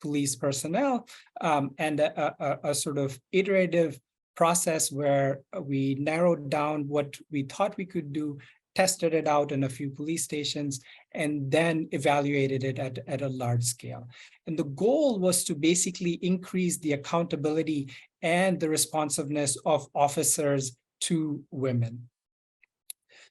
police personnel, and a sort of iterative process where we narrowed down what we thought we could do, tested it out in a few police stations, and then evaluated it at a large scale. And the goal was to basically increase the accountability and the responsiveness of officers to women.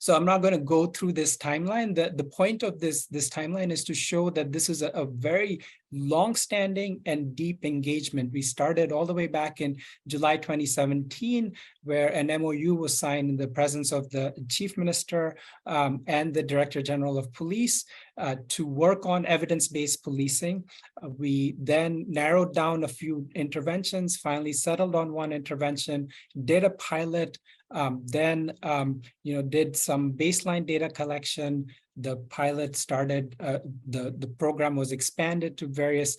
So I'm not going to go through this timeline. The point of this timeline is to show that this is a very long-standing and deep engagement. We started all the way back in July 2017, where an MOU was signed in the presence of the Chief Minister and the Director General of Police to work on evidence-based policing. We then narrowed down a few interventions, finally settled on one intervention, did a pilot, then did some baseline data collection. The pilot started, the program was expanded to various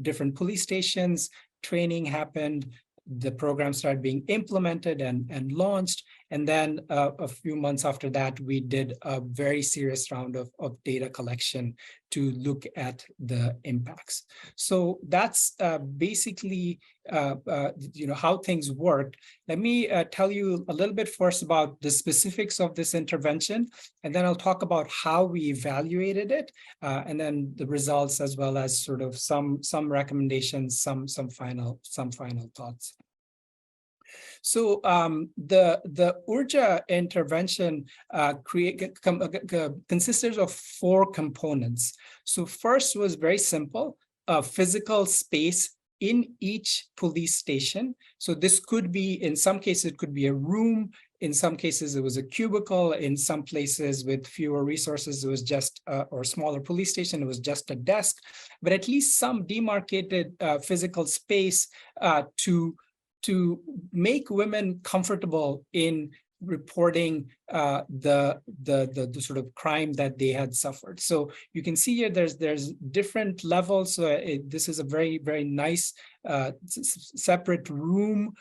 different police stations. Training happened. The program started being implemented and launched. And then a few months after that, we did a very serious round of data collection to look at the impacts. So that's basically how things worked. Let me tell you a little bit first about the specifics of this intervention, and then I'll talk about how we evaluated it, and then the results, as well as sort of some recommendations, some final thoughts. So the Urja intervention consisted of 4 components. So first was very simple, physical space in each police station. So this could be, in some cases, it could be a room. In some cases, it was a cubicle. In some places with fewer resources, it was just, or smaller police station, it was just a desk, but at least some demarcated physical space to make women comfortable in reporting the sort of crime that they had suffered. So you can see here there's different levels. This is a very, very nice separate room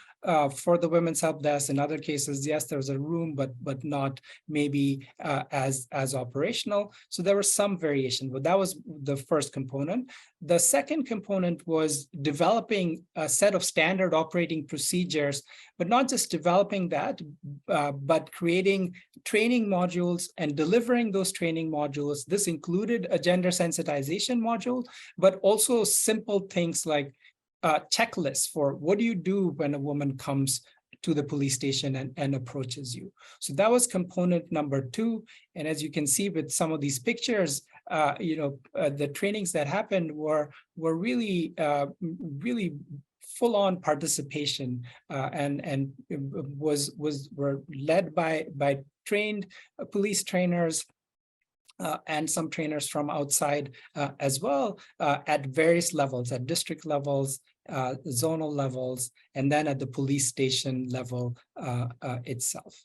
for the women's help desk. In other cases, yes, there was a room, but not maybe as operational. So there was some variation, but that was the first component. The second component was developing a set of standard operating procedures, but not just developing that, but creating training modules and delivering those training modules. This included a gender sensitization module, but also simple things like checklists for what do you do when a woman comes to the police station and approaches you. So that was component number 2. And as you can see with some of these pictures, the trainings that happened were really full-on participation and were led by trained police trainers and some trainers from outside as well at various levels, at district levels, zonal levels, and then at the police station level itself.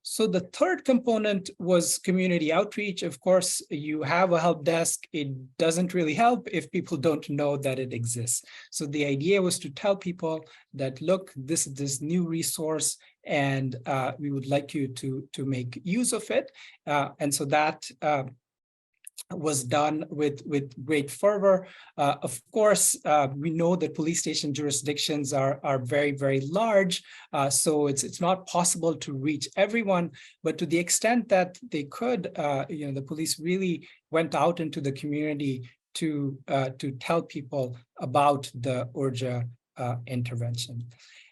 So the third component was community outreach. Of course, you have a help desk. It doesn't really help if people don't know that it exists. So the idea was to tell people that, look, this is this new resource, and we would like you to make use of it. And so that was done with great fervor. Of course, we know that police station jurisdictions are very, very large, so it's not possible to reach everyone. But to the extent that they could, the police really went out into the community to tell people about the Urja intervention.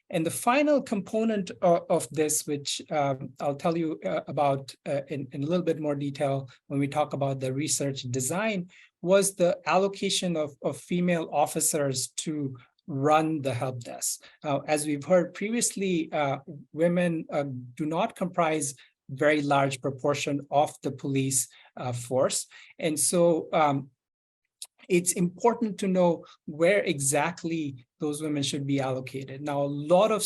And the final component of this, which I'll tell you about in a little bit more detail when we talk about the research design, was the allocation of female officers to run the help desk. As we've heard previously, women do not comprise very large proportion of the police force. And so it's important to know where exactly those women should be allocated. Now, a lot of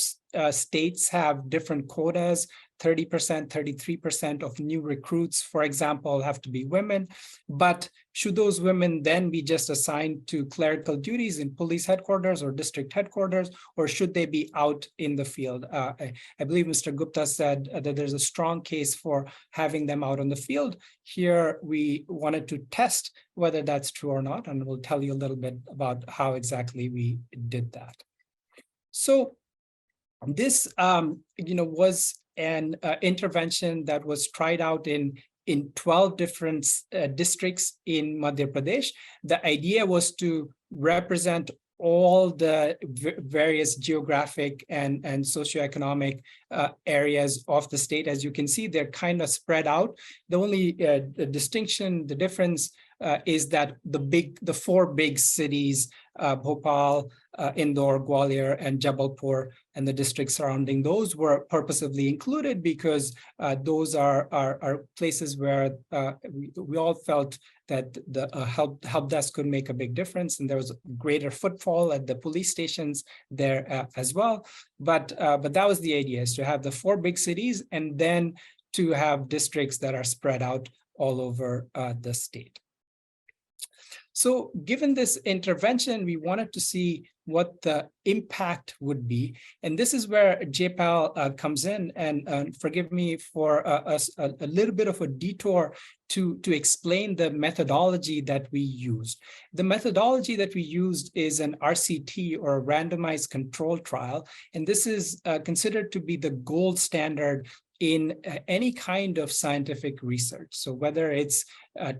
states have different quotas. 30%, 33% of new recruits, for example, have to be women. But should those women then be just assigned to clerical duties in police headquarters or district headquarters, or should they be out in the field? I believe Mr. Gupta said that there's a strong case for having them out on the field. Here, we wanted to test whether that's true or not, and we'll tell you a little bit about how exactly we did that. So this, was an intervention that was tried out in 12 different districts in Madhya Pradesh. The idea was to represent all the various geographic and socioeconomic areas of the state. As you can see, they're kind of spread out. The only the difference is that the four big cities, Bhopal, Indore, Gwalior, and Jabalpur, and the districts surrounding those were purposefully included because those are places where we all felt that the help desk could make a big difference, and there was greater footfall at the police stations there as well. But that was the idea, is to have the four big cities and then to have districts that are spread out all over the state. So given this intervention, we wanted to see what the impact would be. And this is where JPAL comes in. And forgive me for a little bit of a detour to explain the methodology that we used. The methodology that we used is an RCT, or a randomized control trial. And this is considered to be the gold standard in any kind of scientific research. So whether it's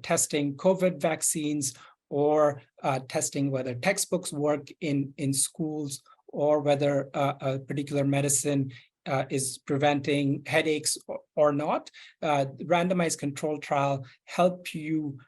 testing COVID vaccines, or testing whether textbooks work in schools, or whether a particular medicine is preventing headaches or not. Randomized control trial help you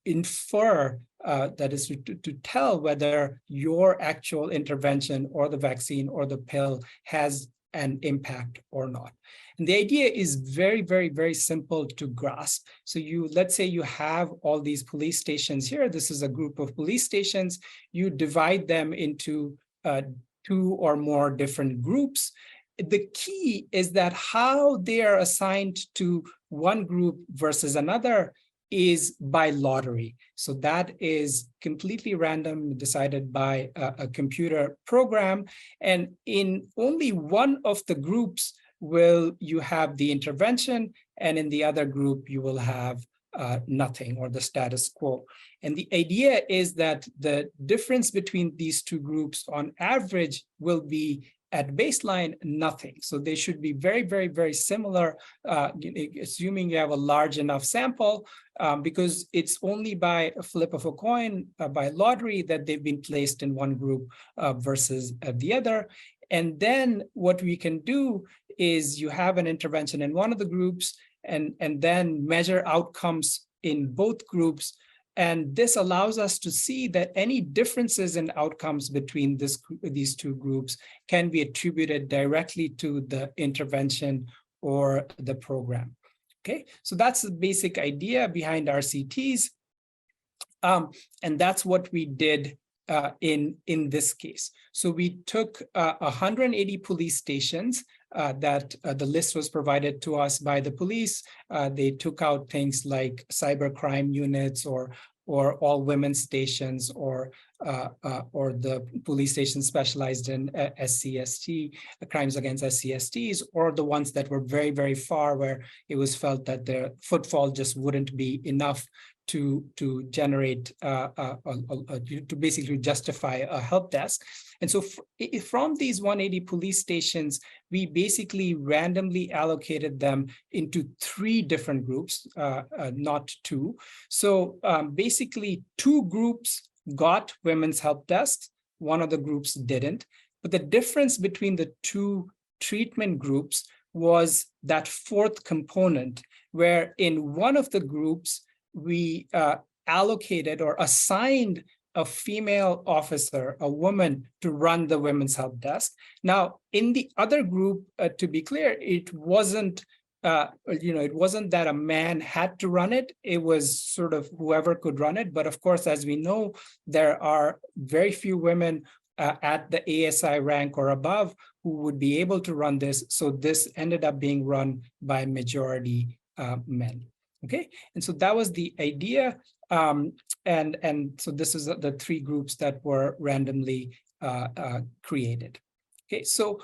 infer, that is to tell whether your actual intervention or the vaccine or the pill has an impact or not. And the idea is very, very, very simple to grasp. So let's say you have all these police stations here. This is a group of police stations. You divide them into 2 or more different groups. The key is that how they are assigned to one group versus another is by lottery. So that is completely random, decided by a computer program. And in only one of the groups will you have the intervention, and in the other group you will have nothing, or the status quo. And the idea is that the difference between these two groups on average will be at baseline nothing. So they should be very, very, very similar, assuming you have a large enough sample, because it's only by a flip of a coin, by lottery, that they've been placed in one group versus the other. And then what we can do is you have an intervention in one of the groups, and then measure outcomes in both groups. And this allows us to see that any differences in outcomes between these two groups can be attributed directly to the intervention or the program. Okay, so that's the basic idea behind RCTs. And that's what we did in this case. So we took 180 police stations that the list was provided to us by the police. They took out things like cybercrime units, or all women stations, or the police stations specialized in SCST, crimes against SCSTs, or the ones that were very, very far, where it was felt that the footfall just wouldn't be enough to generate, to basically justify a help desk. And so from these 180 police stations, we basically randomly allocated them into 3 different groups, not 2. So basically 2 groups got women's help desks, one of the groups didn't. But the difference between the 2 treatment groups was that 4th component, where in one of the groups, we allocated or assigned a female officer, a woman, to run the women's help desk. Now, in the other group, to be clear, it wasn't, it wasn't that a man had to run it. It was sort of whoever could run it. But of course, as we know, there are very few women at the ASI rank or above who would be able to run this. So this ended up being run by majority men. Okay, and so that was the idea. And so this is the three groups that were randomly created. Okay, so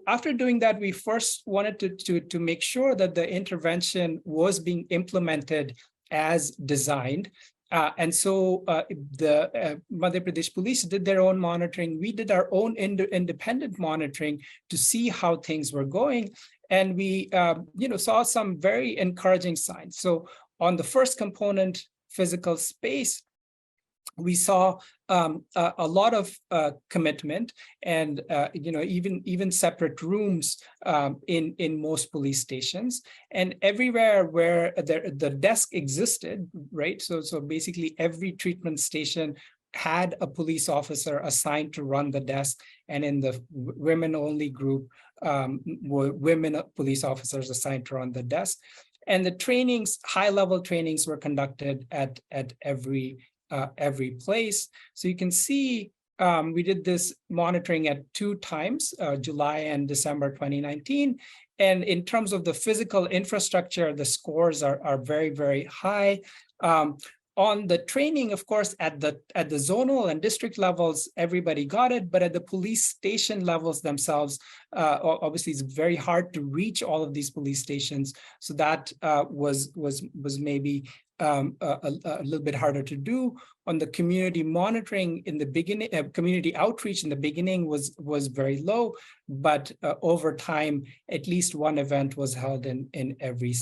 after doing that, we first wanted to make sure that the intervention was being implemented as designed. And so the Madhya Pradesh police did their own monitoring. We did our own independent monitoring to see how things were going. And we saw some very encouraging signs. So on the first component, physical space, we saw a lot of commitment and even separate rooms in most police stations, and everywhere where the desk existed, right? So basically every treatment station had a police officer assigned to run the desk, and in the women only group, were women police officers assigned to run the desk. And the trainings, high-level trainings, were conducted at every place. So you can see we did this monitoring at 2 times, July and December 2019. And in terms of the physical infrastructure, the scores are very, very high. On the training, of course, at the zonal and district levels, everybody got it, but at the police station levels themselves, obviously it's very hard to reach all of these police stations. So that was maybe a little bit harder to do. On the community monitoring in the beginning, community outreach in the beginning was very low, but over time, at least one event was held in every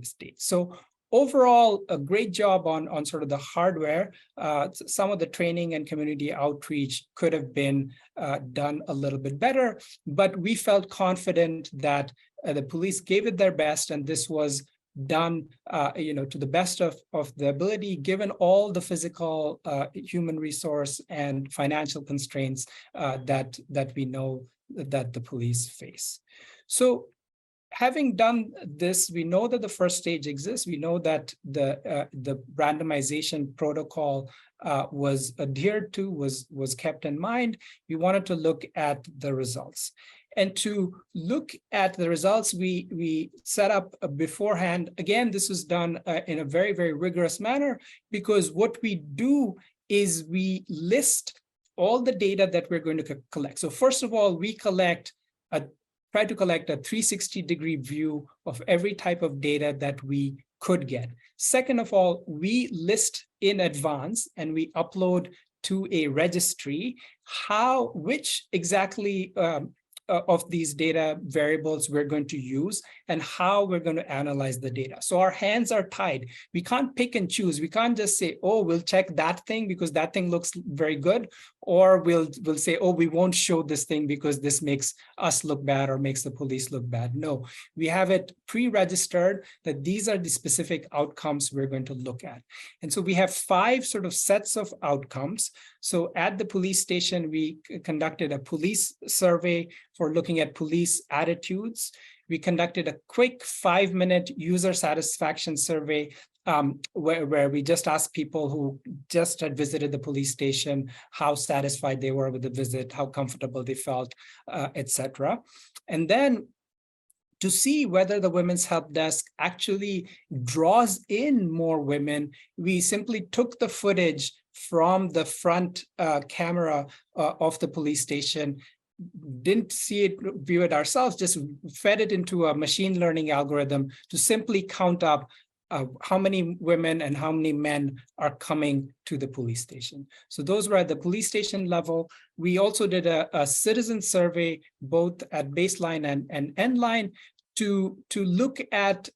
state. So overall, a great job on sort of the hardware. Some of the training and community outreach could have been done a little bit better, but we felt confident that the police gave it their best, and this was done to the best of the ability, given all the physical, human resource and financial constraints that we know that the police face. So having done this, we know that the first stage exists. We know that the randomization protocol was adhered to, was kept in mind. We wanted to look at the results. And to look at the results, we set up beforehand. Again, this was done in a very, very rigorous manner, because what we do is we list all the data that we're going to collect. So first of all, we try to collect a 360-degree view of every type of data that we could get. Second of all, we list in advance and we upload to a registry which exactly of these data variables we're going to use and how we're going to analyze the data. So our hands are tied. We can't pick and choose. We can't just say, oh, we'll check that thing because that thing looks very good. Or we'll say, oh, we won't show this thing because this makes us look bad or makes the police look bad. No, we have it pre-registered that these are the specific outcomes we're going to look at. And so we have 5 sort of sets of outcomes. So at the police station, we conducted a police survey for looking at police attitudes. We conducted a quick 5-minute user satisfaction survey where we just asked people who just had visited the police station how satisfied they were with the visit, how comfortable they felt, etc. And then to see whether the women's help desk actually draws in more women, we simply took the footage from the front camera of the police station, didn't view it ourselves, just fed it into a machine learning algorithm to simply count up how many women and how many men are coming to the police station. So those were at the police station level. We also did a citizen survey, both at baseline and endline, to look at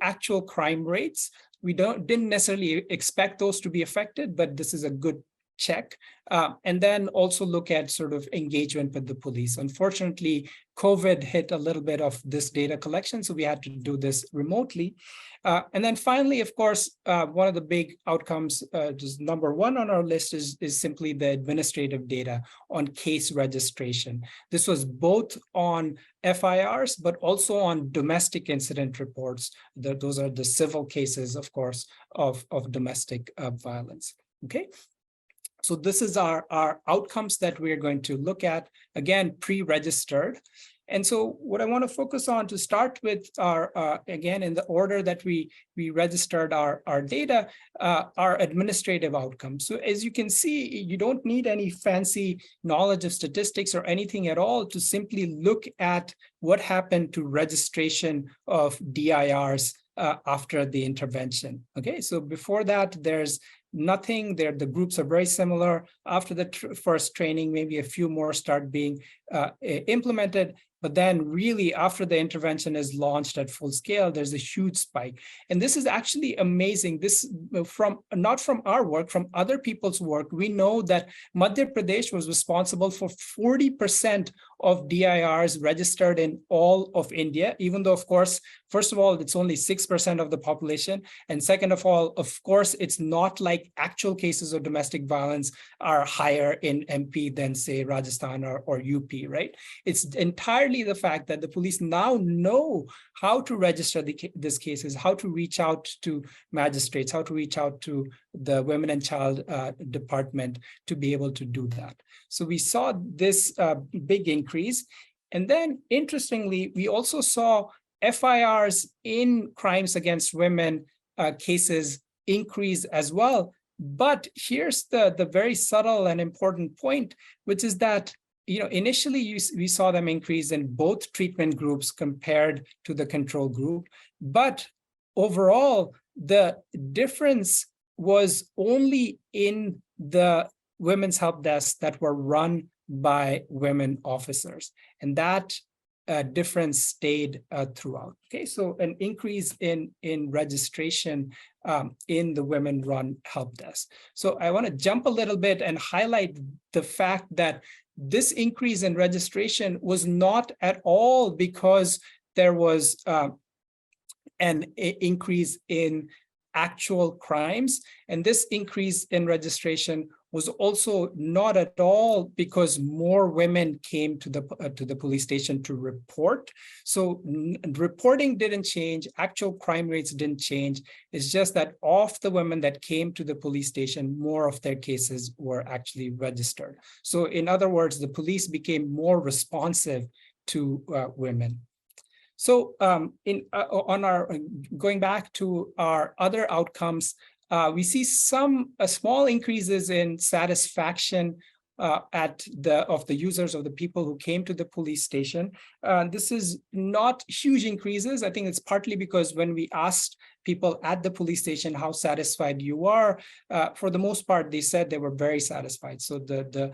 actual crime rates. We didn't necessarily expect those to be affected, but this is a good check. And then also look at sort of engagement with the police. Unfortunately, COVID hit a little bit of this data collection, so we had to do this remotely. And then finally, of course, one of the big outcomes, just number 1 on our list is simply the administrative data on case registration. This was both on FIRs, but also on domestic incident reports. Those are the civil cases, of course, of domestic violence. Okay. So this is our outcomes that we're going to look at, again, pre-registered. And so what I want to focus on to start with are, again, in the order that we registered our data, our administrative outcomes. So as you can see, you don't need any fancy knowledge of statistics or anything at all to simply look at what happened to registration of DIRs after the intervention. Okay, so before that, there's nothing there. The groups are very similar. After the first training, maybe a few more start being implemented. But then really after the intervention is launched at full scale, there's a huge spike. And this is actually amazing. This not from our work, from other people's work, we know that Madhya Pradesh was responsible for 40% of DIRs registered in all of India, even though, of course, first of all, it's only 6% of the population. And second of all, of course, it's not like actual cases of domestic violence are higher in MP than, say, Rajasthan or UP, right? It's entirely the fact that the police now know how to register these cases, how to reach out to magistrates, how to reach out to the Women and Child Department to be able to do that. So we saw this big increase. And then interestingly, we also saw FIRs in crimes against women cases increase as well. But here's the very subtle and important point, which is that initially we saw them increase in both treatment groups compared to the control group. But overall, the difference was only in the women's help desks that were run by women officers. And that difference stayed throughout. Okay, so an increase in registration in the women-run help desk. So I want to jump a little bit and highlight the fact that this increase in registration was not at all because there was an increase in actual crimes. And this increase in registration was also not at all because more women came to the police station to report. So reporting didn't change, actual crime rates didn't change. It's just that of the women that came to the police station, more of their cases were actually registered. So in other words, the police became more responsive to women. So going back to our other outcomes, we see some small increases in satisfaction of the users, of the people who came to the police station. This is not huge increases. I think it's partly because when we asked people at the police station how satisfied you are, for the most part, they said they were very satisfied. So the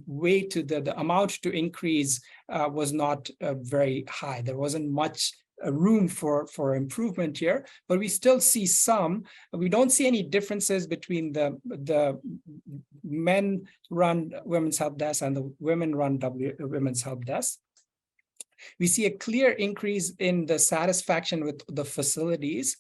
way to the amount to increase was not very high. There wasn't much room for improvement here, but we still see some. We don't see any differences between the men-run women's help desk and the women-run women's help desk. We see a clear increase in the satisfaction with the facilities.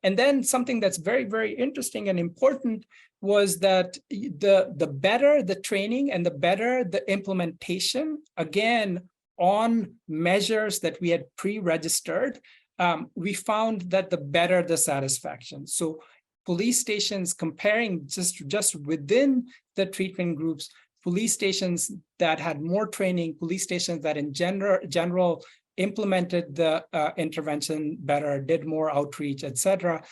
And then something that's very, very interesting and important was that the better the training and the better the implementation, again, on measures that we had pre-registered, we found that the better the satisfaction. So police stations, comparing just within the treatment groups, police stations that had more training, police stations that in general implemented the intervention better, did more outreach, etc.,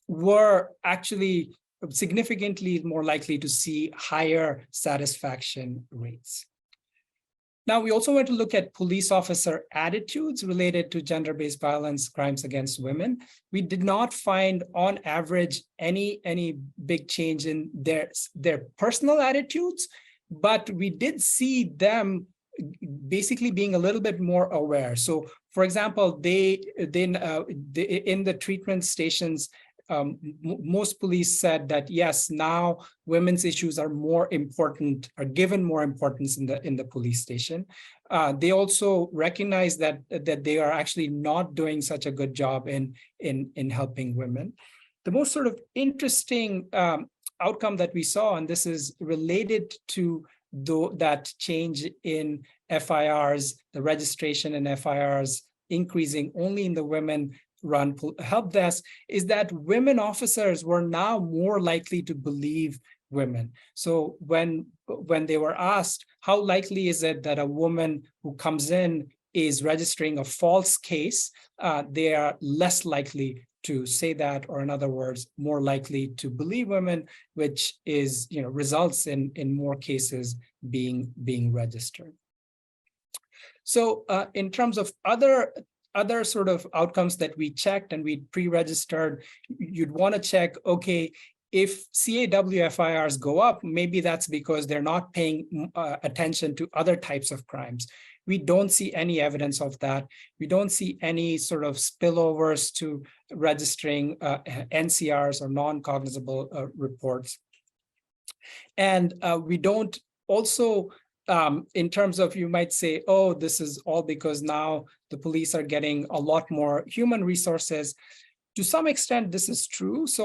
were actually significantly more likely to see higher satisfaction rates. Now, we also want to look at police officer attitudes related to gender-based violence, crimes against women. We did not find, on average, any big change in their personal attitudes, but we did see them basically being a little bit more aware. So, for example, in the treatment stations, most police said that yes, now women's issues are more important, are given more importance in the police station. They also recognize that they are actually not doing such a good job in helping women. The most sort of interesting outcome that we saw, and this is related to that change in FIRs, the registration in FIRs increasing only in the women-run help desk, is that women officers were now more likely to believe women. So when they were asked, how likely is it that a woman who comes in is registering a false case, they are less likely to say that, or in other words, more likely to believe women, which is, results in more cases being registered. So in terms of other sort of outcomes that we checked and we pre-registered, you'd want to check, okay, if CAWFIRs go up, maybe that's because they're not paying attention to other types of crimes. We don't see any evidence of that. We don't see any sort of spillovers to registering NCRs or non-cognizable reports. And we don't also, in terms of, you might say, oh, this is all because now the police are getting a lot more human resources. To some extent, this is true. So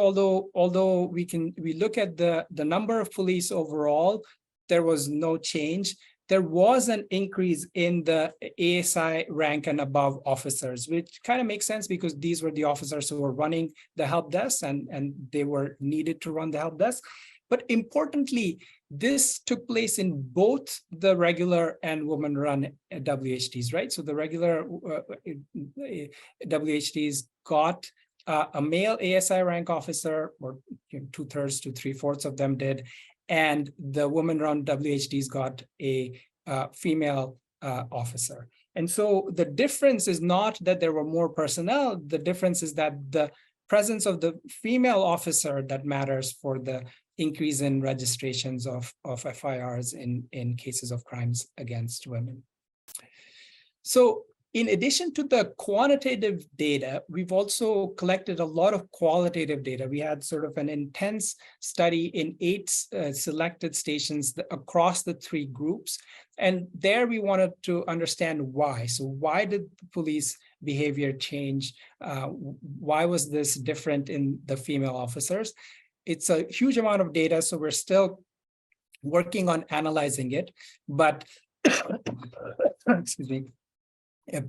although we look at the number of police overall, there was no change. There was an increase in the ASI rank and above officers, which kind of makes sense because these were the officers who were running the help desk and they were needed to run the help desk. But importantly, this took place in both the regular and woman-run WHTs, right? So the regular WHTs got a male ASI rank officer, or 2/3 to 3/4 of them did, and the woman-run WHTs got a female officer. And so the difference is not that there were more personnel, the difference is that the presence of the female officer that matters for the increase in registrations of FIRs in cases of crimes against women. So in addition to the quantitative data, we've also collected a lot of qualitative data. We had sort of an intense study in 8 selected stations across the 3 groups. And there we wanted to understand why. So why did the police behavior change? Why was this different in the female officers? It's a huge amount of data, so we're still working on analyzing it. But excuse me.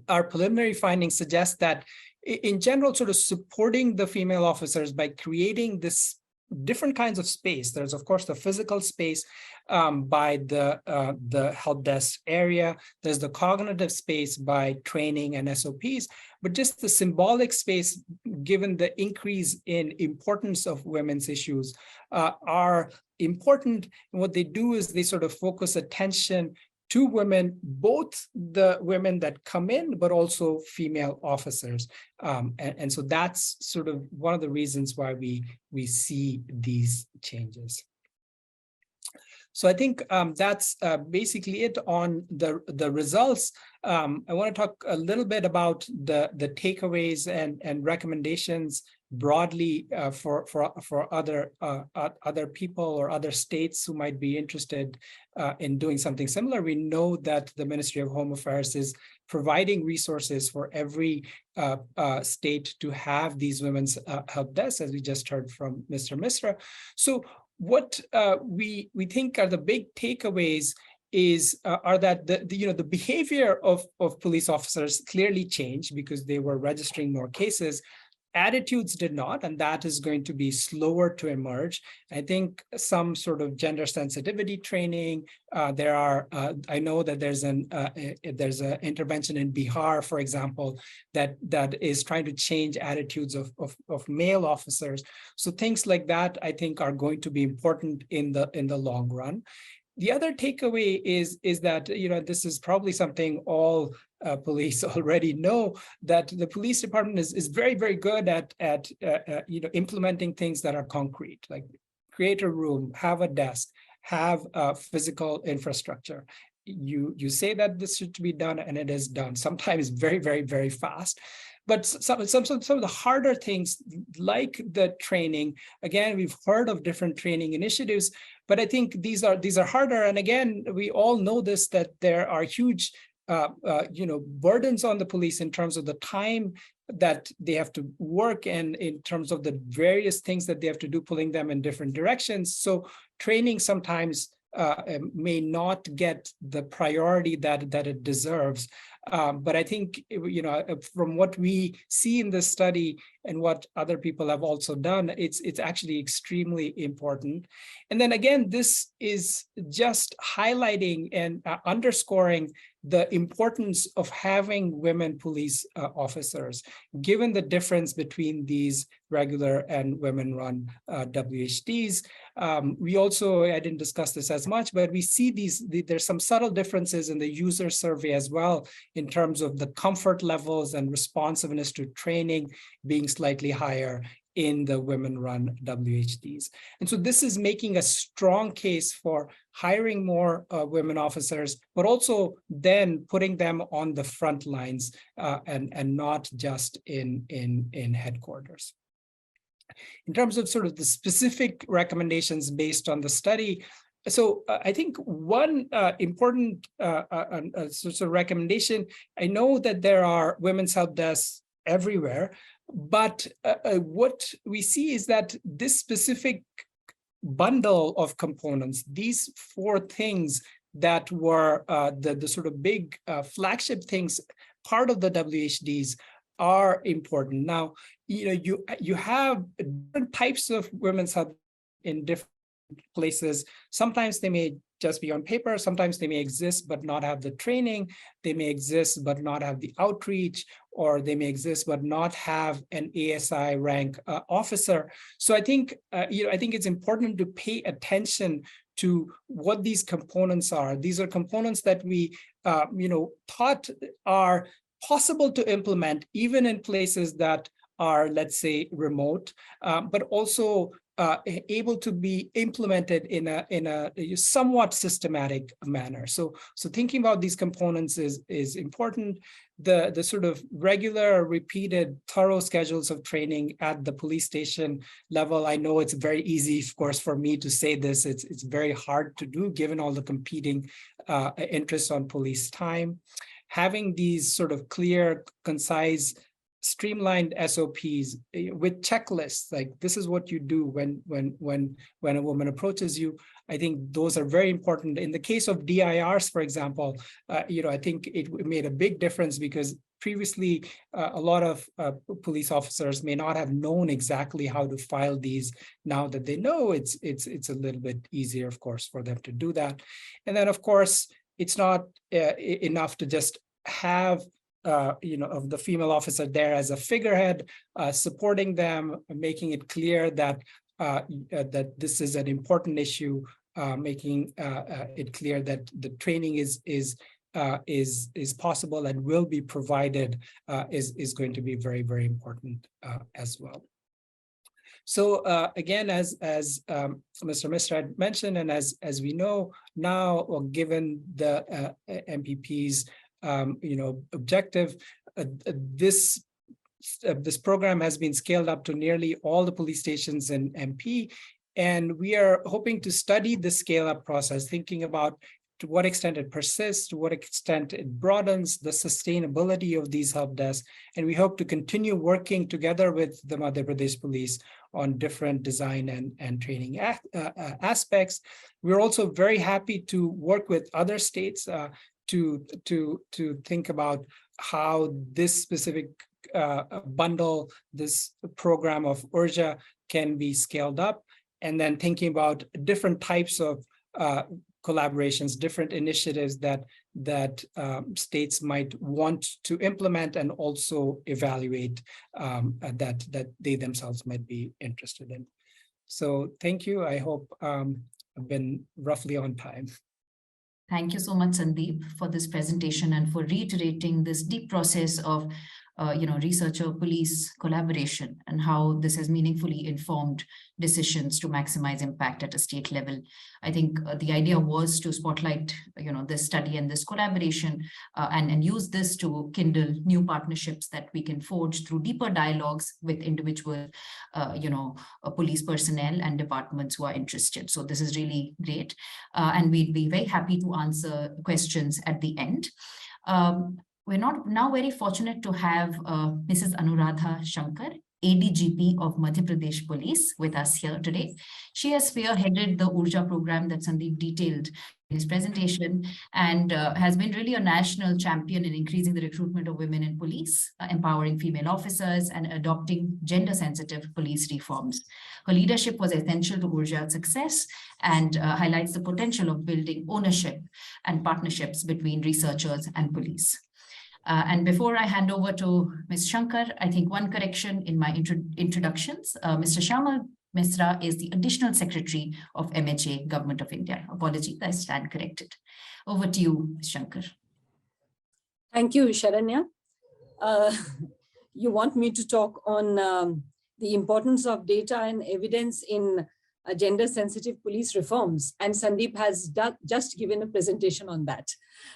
Our preliminary findings suggest that in general, sort of supporting the female officers by creating this different kinds of space. There's of course the physical space by the help desk area. There's the cognitive space by training and SOPs, but just the symbolic space, given the increase in importance of women's issues, are important. And what they do is they sort of focus attention to women, both the women that come in, but also female officers. And so that's sort of one of the reasons why we see these changes. So I think that's basically it on the results. I want to talk a little bit about the takeaways and recommendations broadly for other people or other states who might be interested in doing something similar. We know that the Ministry of Home Affairs is providing resources for every state to have these women's help desks, as we just heard from Mr. Misra. So what we think are the big takeaways are that the behavior of police officers clearly changed because they were registering more cases. Attitudes did not, and that is going to be slower to emerge. I think some sort of gender sensitivity training. There are, I know that there's an intervention in Bihar, for example, that is trying to change attitudes of male officers. So things like that, I think, are going to be important in the long run. The other takeaway is that this is probably something all police already know, that the police department is very, very good at implementing things that are concrete, like create a room, have a desk, have physical infrastructure. You say that this should be done, and it is done. Sometimes very, very, very fast. But some of the harder things, like the training, again, we've heard of different training initiatives, but I think these are harder. And again, we all know this, that there are huge burdens on the police in terms of the time that they have to work and in terms of the various things that they have to do, pulling them in different directions. So training sometimes may not get the priority that it deserves. But I think, from what we see in this study and what other people have also done, it's actually extremely important. And then again, this is just highlighting and underscoring the importance of having women police officers, given the difference between these regular and women-run WHDs. We also, I didn't discuss this as much, but we see there's some subtle differences in the user survey as well, in terms of the comfort levels and responsiveness to training being slightly higher in the women-run WHDs. And so this is making a strong case for hiring more women officers, but also then putting them on the front lines and not just in headquarters. In terms of sort of the specific recommendations based on the study, so I think one important sort of recommendation, I know that there are women's help desks everywhere, but what we see is that this specific bundle of components, these 4 things that were the sort of big flagship things, part of the WHDs, are important. Now, you have different types of women's help in different places. Sometimes they may just be on paper. Sometimes they may exist but not have the training. They may exist but not have the outreach, or they may exist but not have an ASI rank officer. So I think it's important to pay attention to what these components are. These are components that we thought are possible to implement even in places that are, let's say, remote, but also able to be implemented in a somewhat systematic manner. So thinking about these components is important. The sort of regular, repeated, thorough schedules of training at the police station level. I know it's very easy, of course, for me to say this. It's very hard to do given all the competing interests on police time. Having these sort of clear, concise, streamlined SOPs with checklists, like this is what you do when a woman approaches you. I think those are very important. In the case of DIRs, for example, I think it made a big difference because previously a lot of police officers may not have known exactly how to file these. Now that they know, it's a little bit easier, of course, for them to do that. And then, of course, it's not enough to just have of the female officer there as a figurehead, supporting them, making it clear that that this is an important issue, making it clear that the training is possible and will be provided is going to be very, very important as well. So again, as Mr. Misra had mentioned, and as we know now, or given the MPP's objective, this program has been scaled up to nearly all the police stations in MP, and we are hoping to study the scale-up process, thinking about to what extent it persists, to what extent it broadens, the sustainability of these help desks, and we hope to continue working together with the Madhya Pradesh Police on different design and training aspects. We're also very happy to work with other states to think about how this specific bundle, this program of Urja can be scaled up, and then thinking about different types of collaborations, different initiatives that states might want to implement and also evaluate that they themselves might be interested in. So thank you. I hope I've been roughly on time. Thank you so much, Sandeep, for this presentation and for reiterating this deep process of researcher-police collaboration and how this has meaningfully informed decisions to maximize impact at a state level. I think the idea was to spotlight, this study and this collaboration and use this to kindle new partnerships that we can forge through deeper dialogues with individual, police personnel and departments who are interested. So this is really great. And we'd be very happy to answer questions at the end. We're now very fortunate to have Mrs. Anuradha Shankar, ADGP of Madhya Pradesh Police, with us here today. She has spearheaded the Urja program that Sandeep detailed in his presentation, and has been really a national champion in increasing the recruitment of women in police, empowering female officers, and adopting gender-sensitive police reforms. Her leadership was essential to Urja's success and highlights the potential of building ownership and partnerships between researchers and police. And before I hand over to Ms. Shankar, I think one correction in my introductions. Mr. Shyamal Misra is the Additional Secretary of MHA, Government of India. Apologies, I stand corrected. Over to you, Ms. Shankar. Thank you, Sharanya. You want me to talk on the importance of data and evidence in gender-sensitive police reforms, and Sandeep has just given a presentation on that.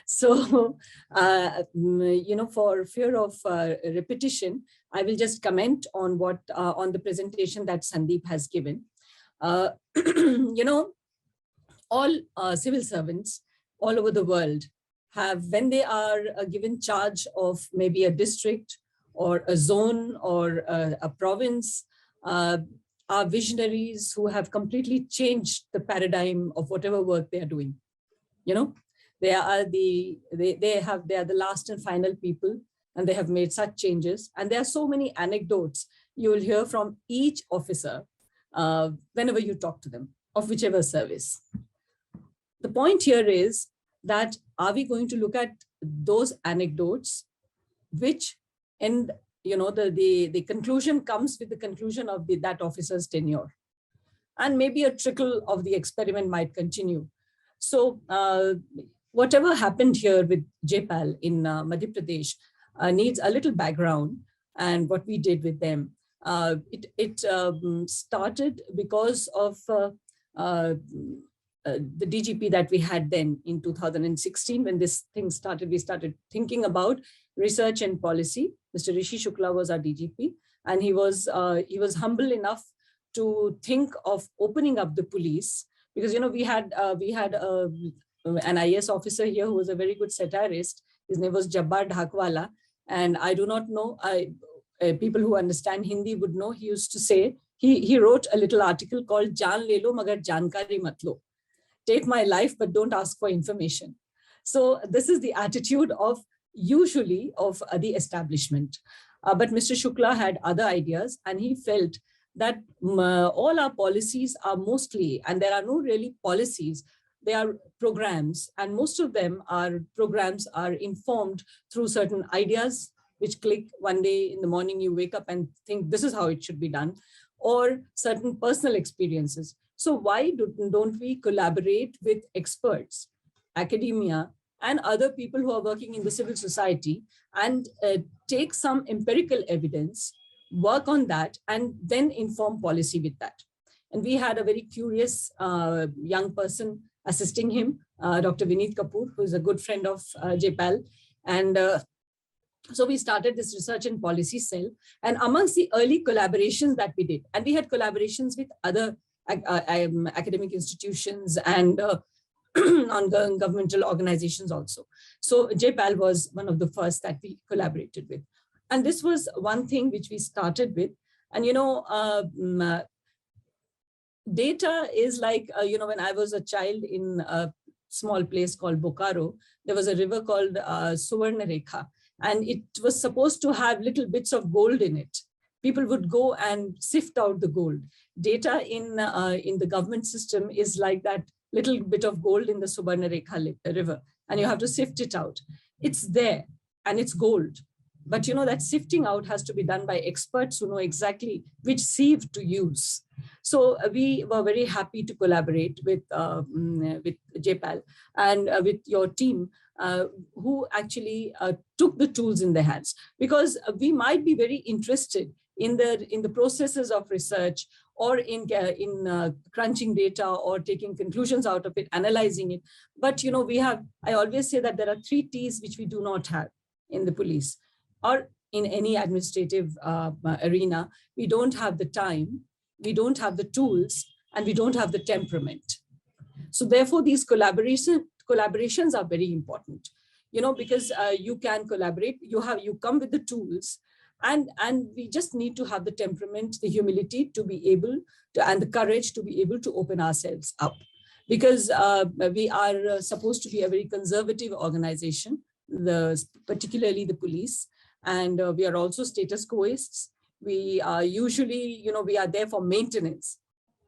So, for fear of repetition, I will just comment on what on the presentation that Sandeep has given. All civil servants all over the world have, when they are given charge of maybe a district or a zone or a province, are visionaries who have completely changed the paradigm of whatever work they are doing. They are the last and final people, and they have made such changes. And there are so many anecdotes you will hear from each officer whenever you talk to them, of whichever service. The point here is that, are we going to look at those anecdotes, which end, the conclusion comes with the conclusion of that officer's tenure, and maybe a trickle of the experiment might continue. So whatever happened here with JPAL in Madhya Pradesh needs a little background, and what we did with them. It started because of the DGP that we had then in 2016. When this thing started, we started thinking about research and policy. Mr. Rishi Shukla was our DGP, and he was humble enough to think of opening up the police, because we had an IAS officer here who was a very good satirist. His name was Jabbar Dhakwala, and I do not know, people who understand Hindi would know, he used to say, he wrote a little article called Jaan Le Lo Magar Jankari Mat Lo. Take my life, but don't ask for information. So this is the attitude of usually of the establishment. But Mr. Shukla had other ideas, and he felt that all our policies are mostly, and there are no really policies, they are programs, and most of them are programs are informed through certain ideas which click one day in the morning, you wake up and think this is how it should be done, or certain personal experiences. So why don't we collaborate with experts, academia, and other people who are working in the civil society, and take some empirical evidence, work on that, and then inform policy with that. And we had a very curious young person assisting him, Dr. Vineet Kapoor, who is a good friend of JPAL. And so we started this research and policy cell. And amongst the early collaborations that we did, and we had collaborations with other academic institutions and ongoing governmental organizations also. So JPAL was one of the first that we collaborated with. And this was one thing which we started with. And data is like, when I was a child in a small place called Bokaro, there was a river called Suvarna Rekha, and it was supposed to have little bits of gold in it. People would go and sift out the gold. Data in the government system is like that little bit of gold in the Suvarna Rekha river, and you have to sift it out. It's there, and it's gold. But that sifting out has to be done by experts who know exactly which sieve to use. So we were very happy to collaborate with JPAL and with your team, who actually took the tools in their hands, because we might be very interested in the processes of research, or in crunching data or taking conclusions out of it, analyzing it. But I always say that there are 3 T's which we do not have in the police or in any administrative arena. We don't have the time, we don't have the tools, and we don't have the temperament. So therefore, these collaborations are very important, because you can collaborate, you come with the tools, And we just need to have the temperament, the humility to be able to, and the courage to be able to open ourselves up. Because we are supposed to be a very conservative organization, particularly the police, and we are also status quoists. We are usually, we are there for maintenance.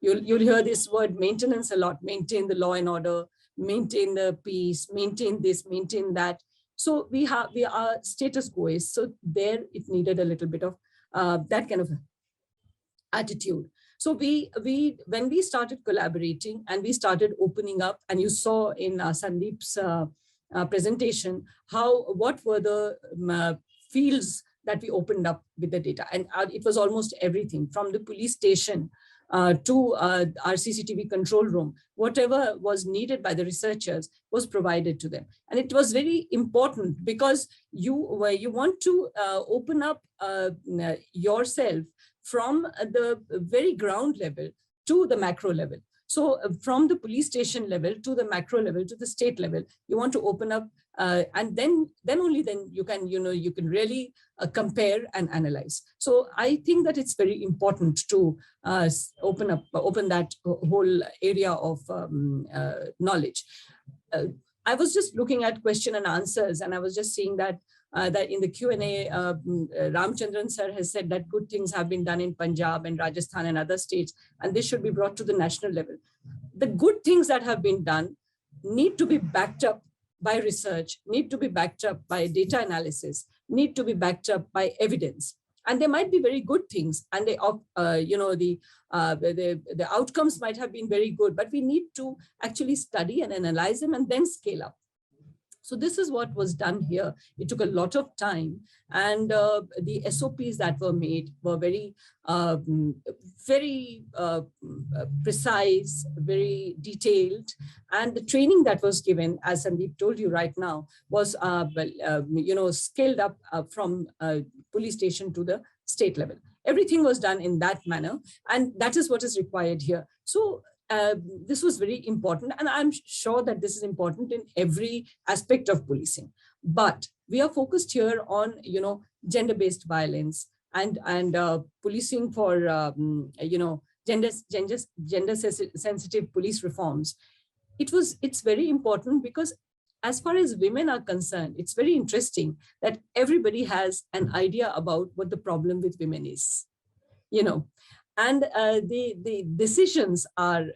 You'll hear this word maintenance a lot: maintain the law and order, maintain the peace, maintain this, maintain that. So we are status quoists. So there it needed a little bit of that kind of attitude. So when we started collaborating and we started opening up, and you saw in Sandeep's presentation what were the fields that we opened up with the data, and it was almost everything from the police station to our CCTV control room. Whatever was needed by the researchers was provided to them, and it was very important because you want to open up yourself from the very ground level to the macro level. So from the police station level to the macro level to the state level, you want to open up, and then only then you can really compare and analyze. So I think that it's very important to open that whole area of knowledge. I was just looking at question and answers, and I was just seeing that that in the Q&A, Ramchandran sir has said that good things have been done in Punjab and Rajasthan and other states, and this should be brought to the national level. The good things that have been done need to be backed up by research, need to be backed up by data analysis, need to be backed up by evidence. And there might be very good things, and the outcomes might have been very good, but we need to actually study and analyze them and then scale up. So this is what was done here. It took a lot of time, and the SOPs that were made were very, very precise, very detailed, and the training that was given, as Sandeep told you right now, was scaled up from police station to the state level. Everything was done in that manner, and that is what is required here. So this was very important, and I'm sure that this is important in every aspect of policing. But we are focused here on, gender-based violence and policing for, gender-sensitive police reforms. It's very important because as far as women are concerned, it's very interesting that everybody has an idea about what the problem with women is, and the decisions are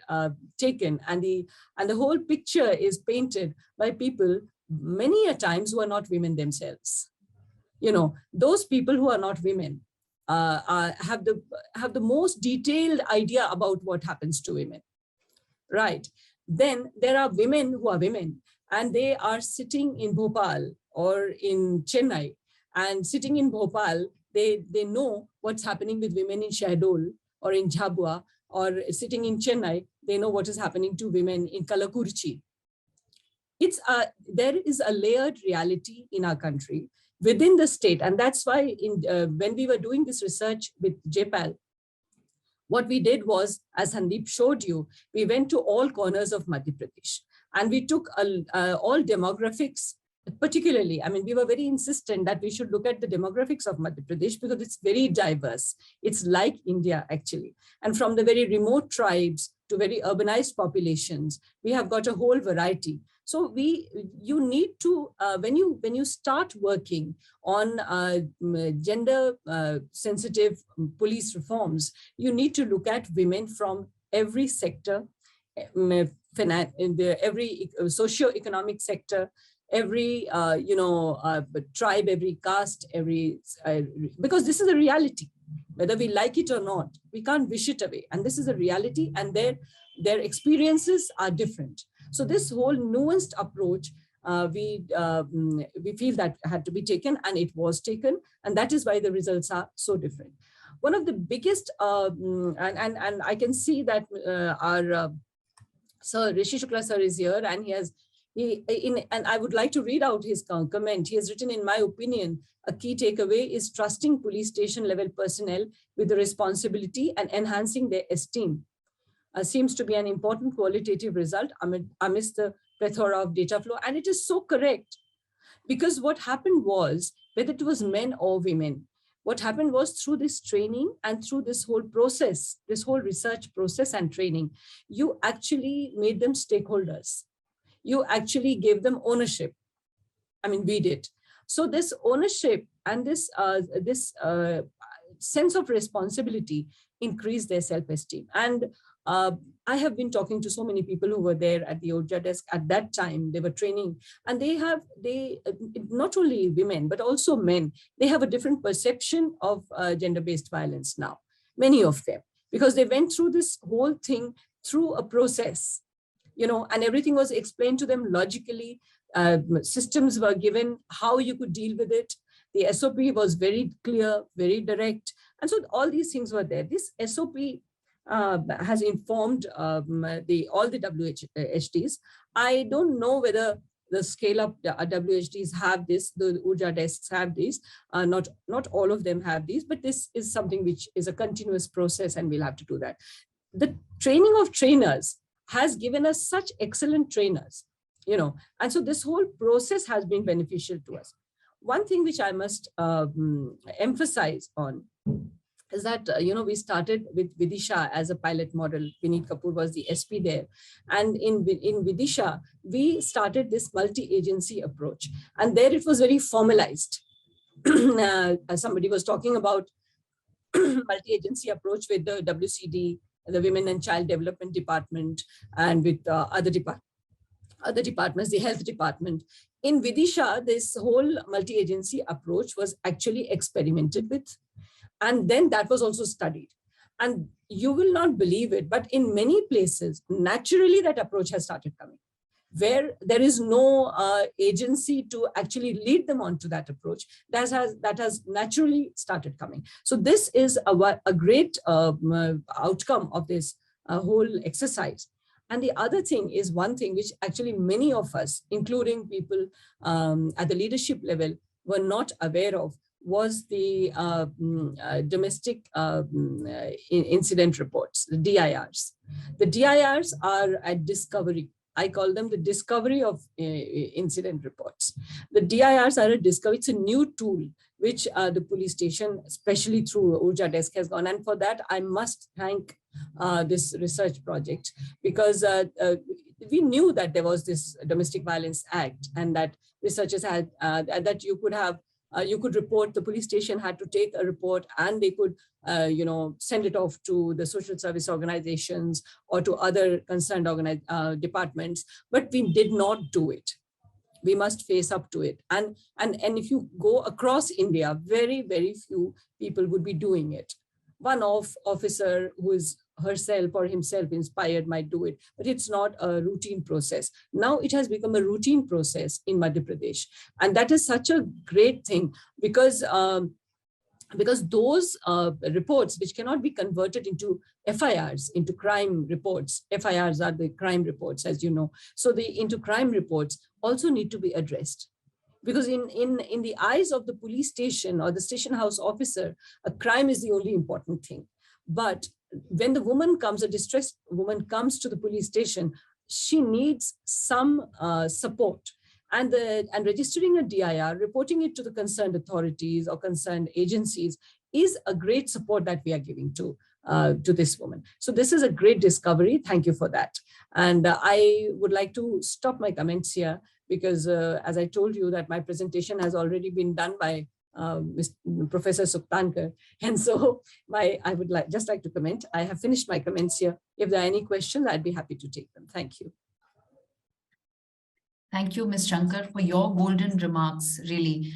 taken, and the whole picture is painted by people many a times who are not women themselves. Those people who are not women have the most detailed idea about what happens to women, right? Then there are women who are women, and they are sitting in Bhopal or in Chennai, and sitting in Bhopal, they know what's happening with women in Shahdol or in Jhabua, or sitting in Chennai, they know what is happening to women in Kalakurchi. There is a layered reality in our country within the state, and that's why when we were doing this research with JPAL, what we did was, as Sandeep showed you, we went to all corners of Madhya Pradesh, and we took all demographics. Particularly, we were very insistent that we should look at the demographics of Madhya Pradesh because it's very diverse. It's like India, actually. And from the very remote tribes to very urbanized populations, we have got a whole variety. So you need to, when you start working on gender sensitive police reforms, you need to look at women from every sector, every socio-economic sector, every tribe, every caste, because this is a reality. Whether we like it or not, we can't wish it away. And this is a reality, and their experiences are different. So this whole nuanced approach, we feel that had to be taken, and it was taken, and that is why the results are so different. One of the biggest, and I can see that our Sir Rishi Shukla sir is here, and and I would like to read out his comment. He has written, in my opinion, a key takeaway is trusting police station level personnel with the responsibility and enhancing their esteem. Seems to be an important qualitative result amidst the plethora of data flow. And it is so correct, because what happened was, whether it was men or women, What happened was through this training and through this whole process, this whole research process and training, you actually made them stakeholders. You actually gave them ownership. I mean, we did. So this ownership and this sense of responsibility increased their self-esteem. And I have been talking to so many people who were there at the OJA desk at that time. They were training, and they not only women, but also men, they have a different perception of gender-based violence now, many of them, because they went through this whole thing through a process, and everything was explained to them logically. Systems were given, how you could deal with it. The SOP was very clear, very direct. And so all these things were there. This SOP has informed all the WHDs. I don't know whether the scale-up WHDs have this, the URJA desks have these. Not all of them have these, but this is something which is a continuous process, and we'll have to do that. The training of trainers has given us such excellent trainers, and so this whole process has been beneficial to us. One thing which I must emphasize on is that, we started with Vidisha as a pilot model. Vineet Kapoor was the SP there. And in Vidisha, we started this multi-agency approach. And there it was very formalized. Somebody was talking about multi-agency approach with the WCD, the Women and Child Development Department, and with other departments, the health department. In Vidisha, this whole multi-agency approach was actually experimented with. And then that was also studied. And you will not believe it, but in many places, naturally that approach has started coming, where there is no agency to actually lead them on to that approach. That has naturally started coming. So this is a great outcome of this whole exercise. And the other thing is one thing which actually many of us, including people at the leadership level, were not aware of, was the domestic incident reports, the DIRs. The DIRs are at discovery. I call them the discovery of incident reports. The DIRs are a discovery. It's a new tool which the police station, especially through URJA desk, has gone. And for that, I must thank this research project, because we knew that there was this Domestic Violence Act, and that researchers had that you could have. You could report, the police station had to take a report, and they could, send it off to the social service organizations or to other concerned departments. But we did not do it. We must face up to it. And if you go across India, very, very few people would be doing it. One officer who is herself or himself inspired might do it, but it's not a routine process. Now it has become a routine process in Madhya Pradesh. And that is such a great thing, because those reports which cannot be converted into FIRs, into crime reports, FIRs are the crime reports, as you know. So into crime reports also need to be addressed. Because in the eyes of the police station or the station house officer, a crime is the only important thing. But when the woman comes, a distressed woman comes to the police station, she needs some support. And registering a DIR, reporting it to the concerned authorities or concerned agencies is a great support that we are giving to this woman. So this is a great discovery. Thank you for that. And I would like to stop my comments here, because as I told you that my presentation has already been done by Professor Suktankar. And so I would just like to comment. I have finished my comments here. If there are any questions, I'd be happy to take them. Thank you. Thank you, Ms. Shankar, for your golden remarks. Really,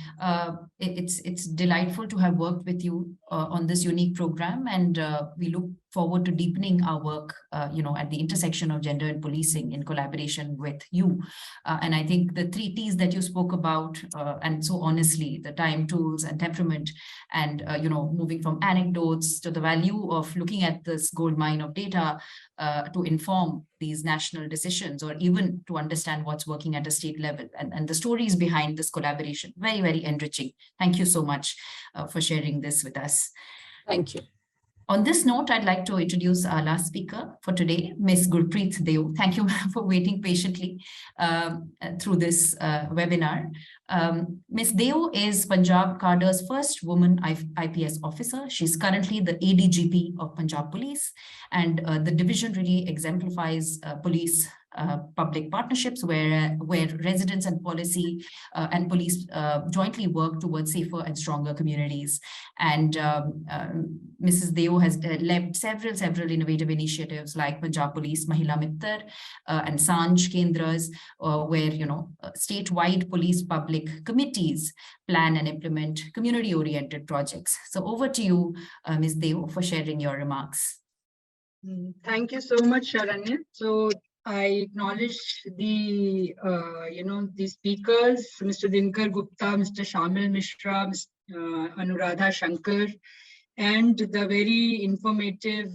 it's delightful to have worked with you on this unique program, and we look forward to deepening our work, at the intersection of gender and policing in collaboration with you. And I think the 3 T's that you spoke about, and so honestly, the time, tools, and temperament, and moving from anecdotes to the value of looking at this gold mine of data to inform these national decisions, or even to understand what's working at a state level, and the stories behind this collaboration. Very, very enriching. Thank you so much for sharing this with us. Thank you. On this note, I'd like to introduce our last speaker for today, Ms. Gurpreet Deo. Thank you for waiting patiently through this webinar. Ms. Deo is Punjab Cadre's first woman IPS officer. She's currently the ADGP of Punjab Police, and the division really exemplifies police public partnerships where residents and policy and police jointly work towards safer and stronger communities. And Mrs. Deo has led several innovative initiatives like Punjab Police Mahila Mittar and Sanj Kendras, where statewide police public committees plan and implement community-oriented projects. So over to you, Ms. Deo, for sharing your remarks. Thank you so much, Sharanya. So I acknowledge the the speakers, Mr. Dinkar Gupta, Mr. Shamil Mishra, Ms. Anuradha Shankar, and the very informative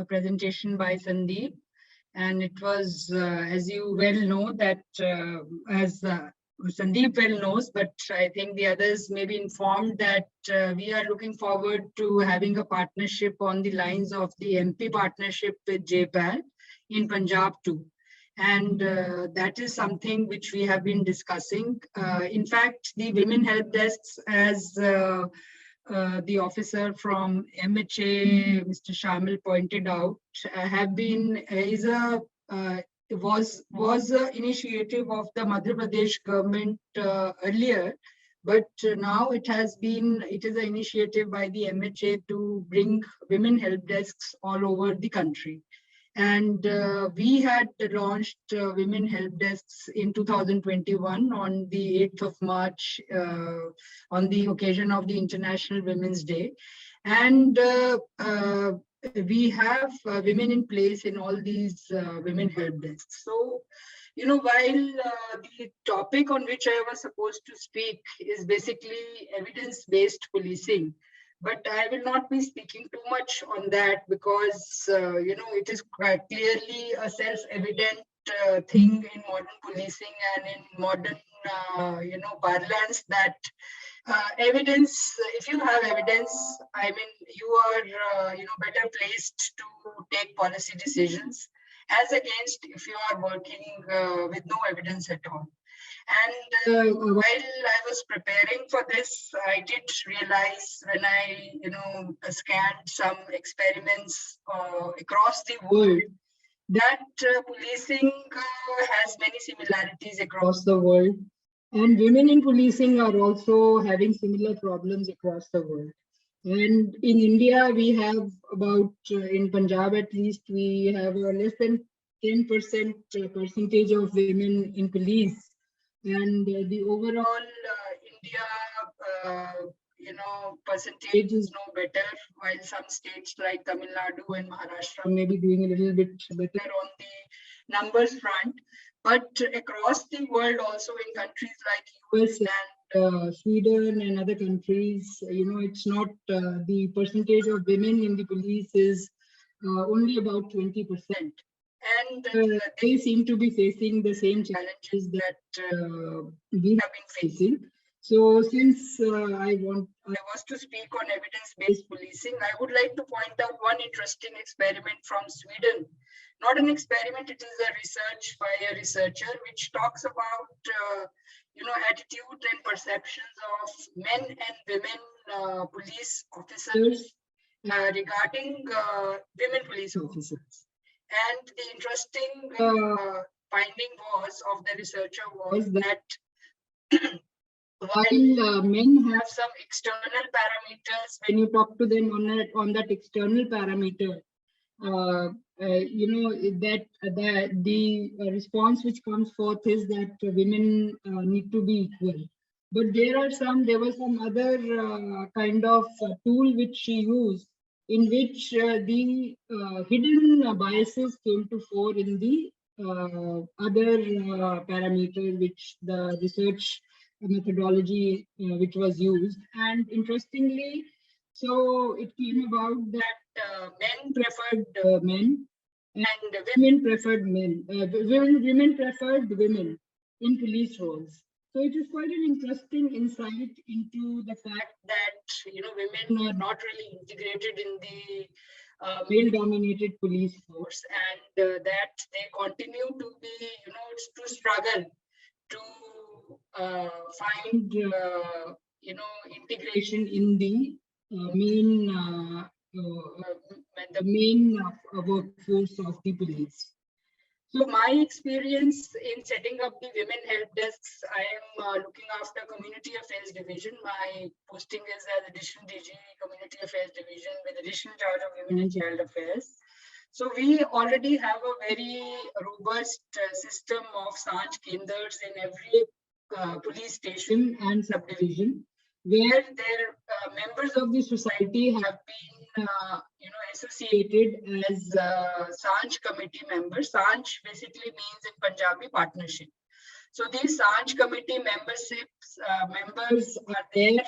presentation by Sandeep. And it was, as you well know, that as Sandeep well knows, but I think the others may be informed that we are looking forward to having a partnership on the lines of the MP partnership with JPAL in Punjab too. And that is something which we have been discussing. In fact, the women help desks, as the officer from MHA, Mr. Shamil, pointed out, was an initiative of the Madhya Pradesh government earlier, but now it is an initiative by the MHA to bring women help desks all over the country. And we had launched Women Help Desks in 2021 on the 8th of March on the occasion of the International Women's Day. And we have women in place in all these Women Help Desks. So, while the topic on which I was supposed to speak is basically evidence-based policing, but I will not be speaking too much on that because, it is quite clearly a self-evident thing in modern policing and in modern, parlance that evidence, if you have evidence, I mean, you are, better placed to take policy decisions as against if you are working with no evidence at all. And while I was preparing for this, I did realize when I, scanned some experiments across the world that policing has many similarities across the world. And women in policing are also having similar problems across the world. And in India, we have about, in Punjab at least, we have a less than 10% percentage of women in police. And the overall India, percentage is no better, while some states like Tamil Nadu and Maharashtra may be doing a little bit better on the numbers front. But across the world, also in countries like US and Sweden and other countries, it's not the percentage of women in the police is only about 20%. And they seem to be facing the same challenges that we have been facing. So since I was to speak on evidence-based policing, I would like to point out one interesting experiment from Sweden. Not an experiment, it is a research by a researcher which talks about, attitude and perceptions of men and women police officers regarding women police officers. And the interesting finding of the researcher was that while men have some external parameters, when you talk to them on that external parameter, that the response which comes forth is that women need to be equal. But there was some other kind of tool which she used, in which the hidden biases came to fore in the other parameter, which the research methodology which was used. And interestingly, so it came about that men preferred men and women preferred men. Women preferred women in police roles. So it is quite an interesting insight into the fact that women are not really integrated in the male-dominated police force, and that they continue to be to struggle to find integration in the main workforce of the police. So my experience in setting up the women help desks, I am looking after community affairs division. My posting is as additional DG community affairs division with additional charge of women and child affairs. So we already have a very robust system of Sanj Kendars in every police station and subdivision, where their members of the society have been associated as Sanj committee members. Sanj basically means in Punjabi partnership. So these Sanj committee members are there,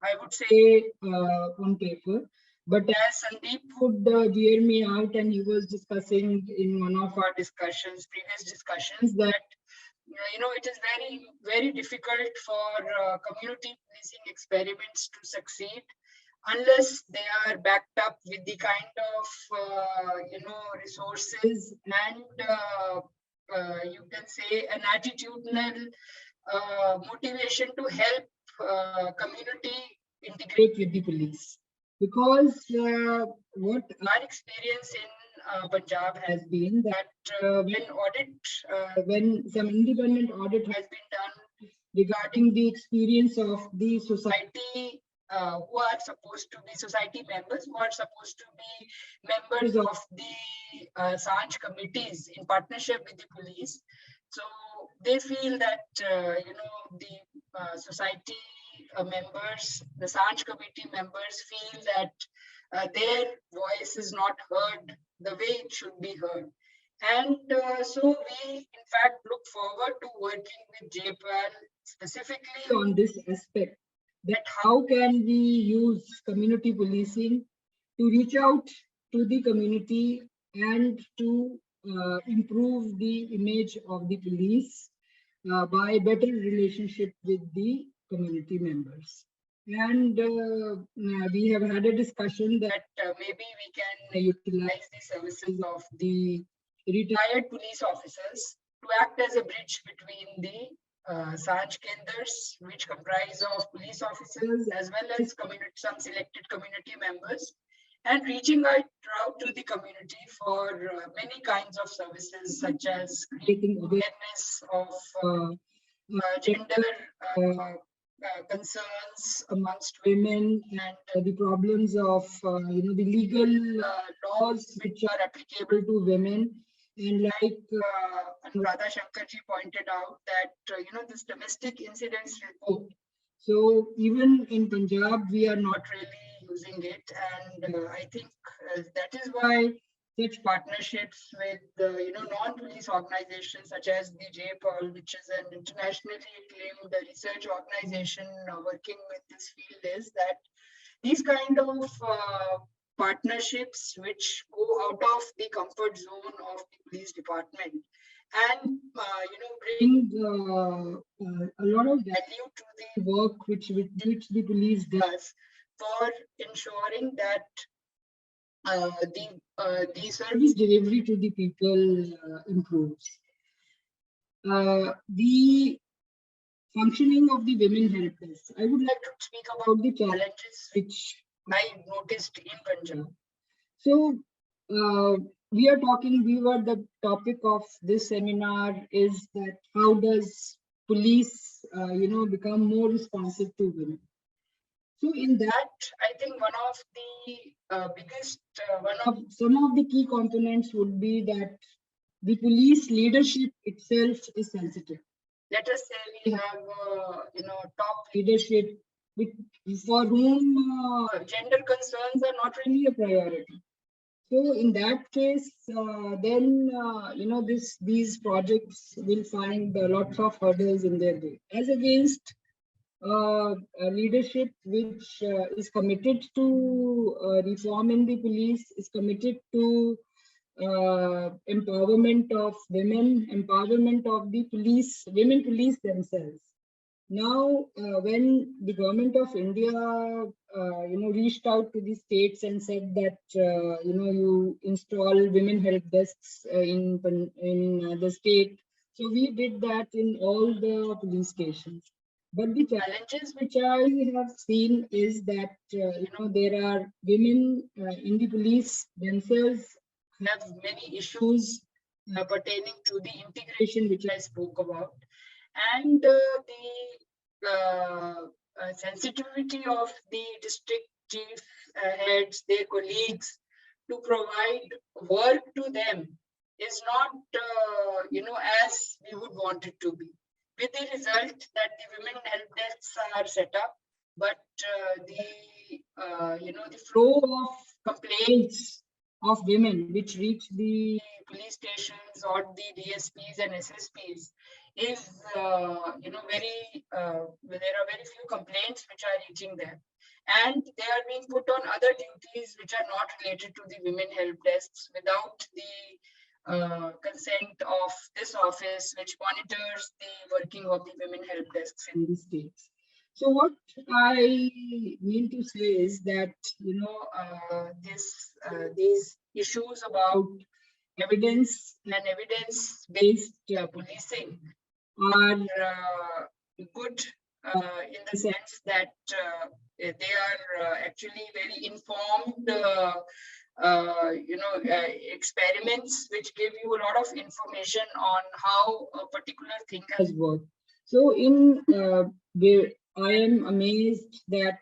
I would say, on paper. But as Sandeep would hear me out, and he was discussing in one of our previous discussions, that it is very, very difficult for community policing experiments to succeed unless they are backed up with the kind of resources and you can say an attitudinal motivation to help community integrate with the police. Because what our experience in Punjab has been that when some independent audit has been done regarding the experience of the society who are supposed to be society members, who are supposed to be members of the Sanj committees in partnership with the police. So they feel that the society members, the Sanj committee members feel that their voice is not heard the way it should be heard. And so we in fact look forward to working with JPAL specifically on this aspect, that how can we use community policing to reach out to the community and to improve the image of the police by better relationship with the community members. And we have had a discussion that maybe we can utilize the services of the retired police officers to act as a bridge between the Sanj Kendars, which comprise of police officers as well as some selected community members, and reaching out to the community for many kinds of services, such as creating awareness of gender concerns amongst women, and the problems of the legal laws which are applicable to women. And like Anuradha Shankarji pointed out, that this domestic incidents report. So even in Punjab, we are not really using it, and I think that is why such partnerships with non-police organizations such as the JPAL, which is an internationally acclaimed research organization working with this field, is that these kind of partnerships which go out of the comfort zone of the police department and bring a lot of value to the work which the police does for ensuring that the service delivery to the people improves. The functioning of the women help desk. I would like to speak about the challenges which I noticed in Punjab. So the topic of this seminar is that how does police become more responsive to women. So in that, I think one of the biggest, some of the key components would be that the police leadership itself is sensitive. Let us say we have, top leadership for whom gender concerns are not really a priority. So in that case, then, these projects will find lots of hurdles in their way, as against a leadership which is committed to reform in the police, is committed to empowerment of women, empowerment of the police, women police themselves. Now, when the government of India, reached out to the states and said that, you install women help desks in the state. So we did that in all the police stations. But the challenges which I have seen is that, there are women in the police themselves have many issues pertaining to the integration, which I spoke about, and the sensitivity of the district chief heads, their colleagues, to provide work to them is not, as we would want it to be. With the result that the women help desks are set up, but the flow of complaints of women which reach the police stations or the DSPs and SSPs is, very, there are very few complaints which are reaching them. And they are being put on other duties which are not related to the women help desks without the consent of this office, which monitors the working of the women help desks in the states. So what I mean to say is that, these issues about evidence and evidence-based policing are good in the sense that they are actually very informed, experiments which give you a lot of information on how a particular thing has worked. So I am amazed that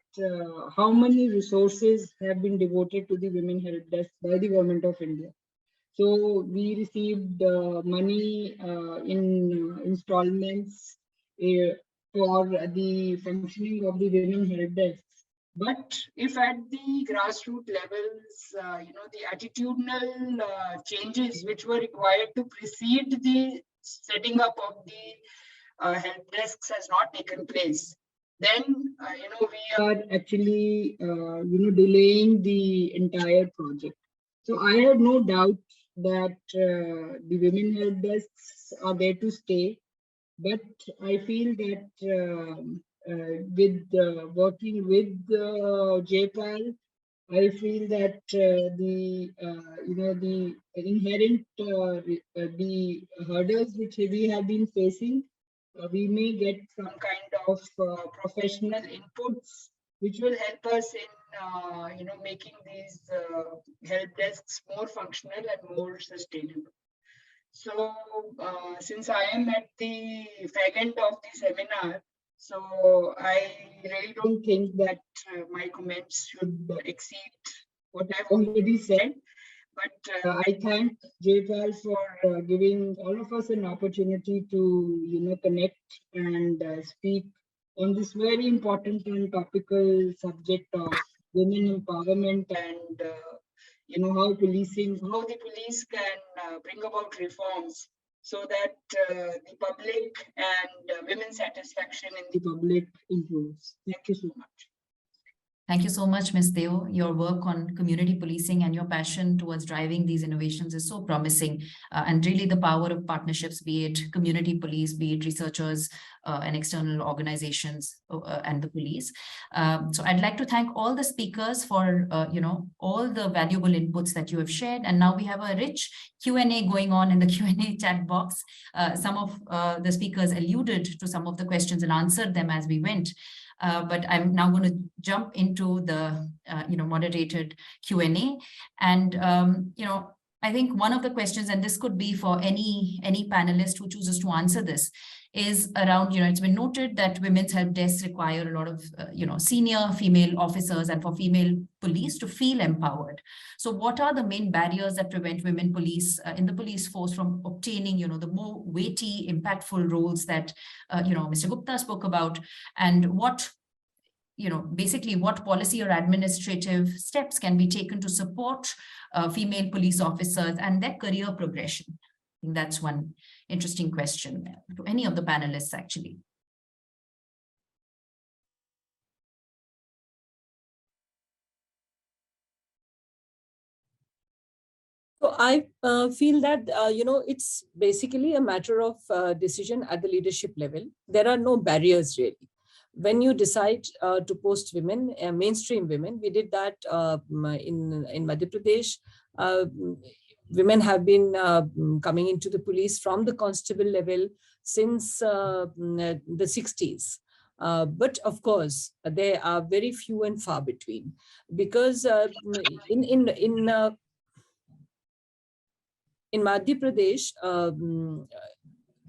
how many resources have been devoted to the women help desk by the government of India. So we received money in installments for the functioning of the women help desks. But if at the grassroots levels, the attitudinal changes which were required to precede the setting up of the help desks has not taken place, then we are actually delaying the entire project. So I have no doubt that the women help desks are there to stay, but I feel that with working with JPAL, I feel that the inherent the hurdles which we have been facing, we may get some kind of professional inputs which will help us in making these help desks more functional and more sustainable. So since I am at the fag end of the seminar, so I really don't think that my comments should exceed what I've already said. But I thank JPAL for giving all of us an opportunity to connect and speak on this very important and topical subject of women empowerment and how the police can bring about reforms so that the public and women's satisfaction in the public improves. Thank you so much. Thank you so much, Ms. Deo. Your work on community policing and your passion towards driving these innovations is so promising. And really the power of partnerships, be it community police, be it researchers and external organizations and the police. So I'd like to thank all the speakers for, all the valuable inputs that you have shared. And now we have a rich Q&A going on in the Q&A chat box. Some of the speakers alluded to some of the questions and answered them as we went. But I'm now going to jump into the, moderated Q&A. And, I think one of the questions, and this could be for any panelist who chooses to answer this, is around, it's been noted that women's help desks require a lot of, senior female officers and for female police to feel empowered. So what are the main barriers that prevent women police in the police force from obtaining, the more weighty, impactful roles that, Mr. Gupta spoke about, and what, basically what policy or administrative steps can be taken to support female police officers and their career progression? I think that's one interesting question to any of the panelists, actually. So I feel that, it's basically a matter of decision at the leadership level. There are no barriers really. When you decide to post women, mainstream women, we did that in Madhya Pradesh. Women have been coming into the police from the constable level since the 60s. But of course, they are very few and far between, because in Madhya Pradesh,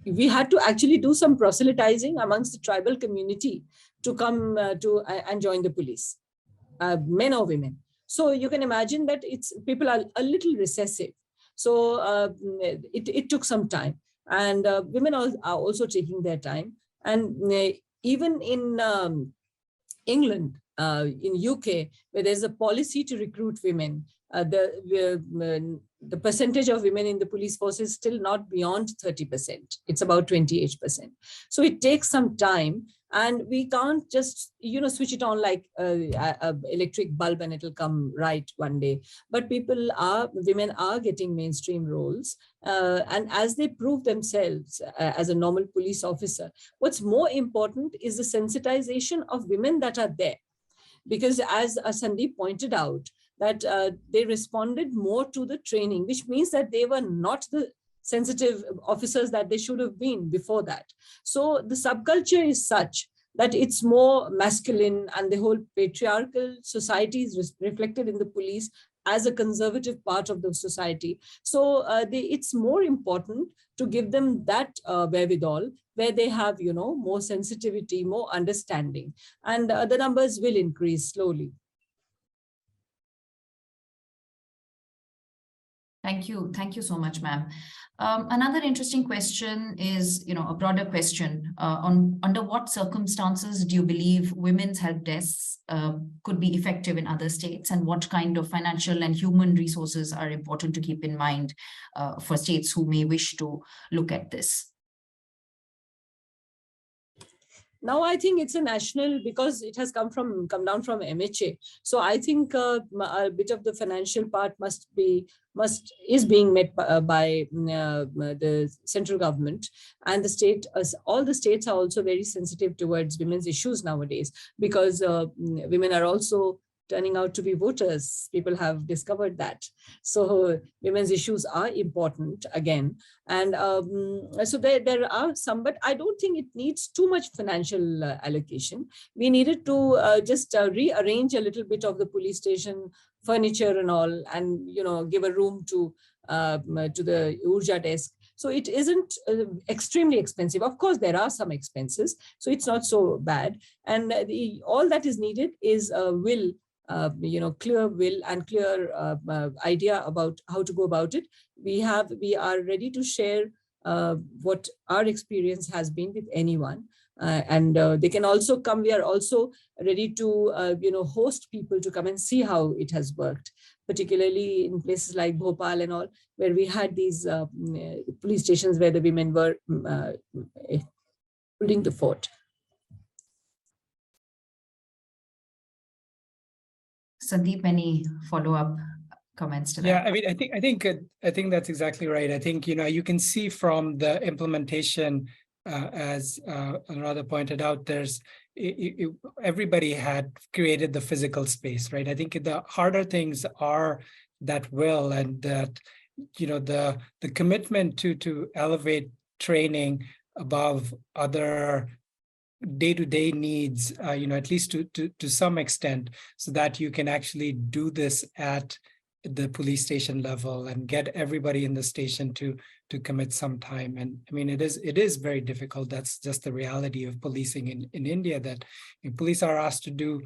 we had to actually do some proselytizing amongst the tribal community to come and join the police, men or women. So you can imagine that people are a little recessive. So it took some time, and women are also taking their time. And even in England, in UK, where there's a policy to recruit women, the percentage of women in the police force is still not beyond 30%. It's about 28%. So it takes some time, and we can't just, switch it on like a electric bulb and it'll come right one day. But women are getting mainstream roles, and as they prove themselves as a normal police officer, what's more important is the sensitization of women that are there. Because as Sandeep pointed out, that they responded more to the training, which means that they were not the sensitive officers that they should have been before that. So the subculture is such that it's more masculine, and the whole patriarchal society is reflected in the police as a conservative part of the society. So it's more important to give them that wherewithal, where they have, more sensitivity, more understanding, and the numbers will increase slowly. Thank you. Thank you so much, ma'am. Another interesting question is, a broader question on under what circumstances do you believe women's help desks could be effective in other states, and what kind of financial and human resources are important to keep in mind for states who may wish to look at this? Now I think it's a national, because it has come down from MHA. So I think a bit of the financial part is being met by the central government, and the state. All the states are also very sensitive towards women's issues nowadays, because women are also turning out to be voters. People have discovered that. So women's issues are important again. And so there are some, but I don't think it needs too much financial allocation. We needed to just rearrange a little bit of the police station furniture and all, and give a room to the Urja desk. So it isn't extremely expensive. Of course, there are some expenses, so it's not so bad. And all that is needed is will. Clear will and clear idea about how to go about it. We are ready to share what our experience has been with anyone, and they can also come. We are also ready to host people to come and see how it has worked, particularly in places like Bhopal and all, where we had these police stations where the women were holding the fort. Sandeep, any follow-up comments to that? Yeah, I mean, I think that's exactly right. I think, you can see from the implementation, as Anuradha pointed out, everybody had created the physical space, right? I think the harder things are that will, and that, the commitment to elevate training above other day-to-day needs, at least to some extent, so that you can actually do this at the police station level and get everybody in the station to commit some time. And I mean, it is very difficult. That's just the reality of policing in India, that police are asked to do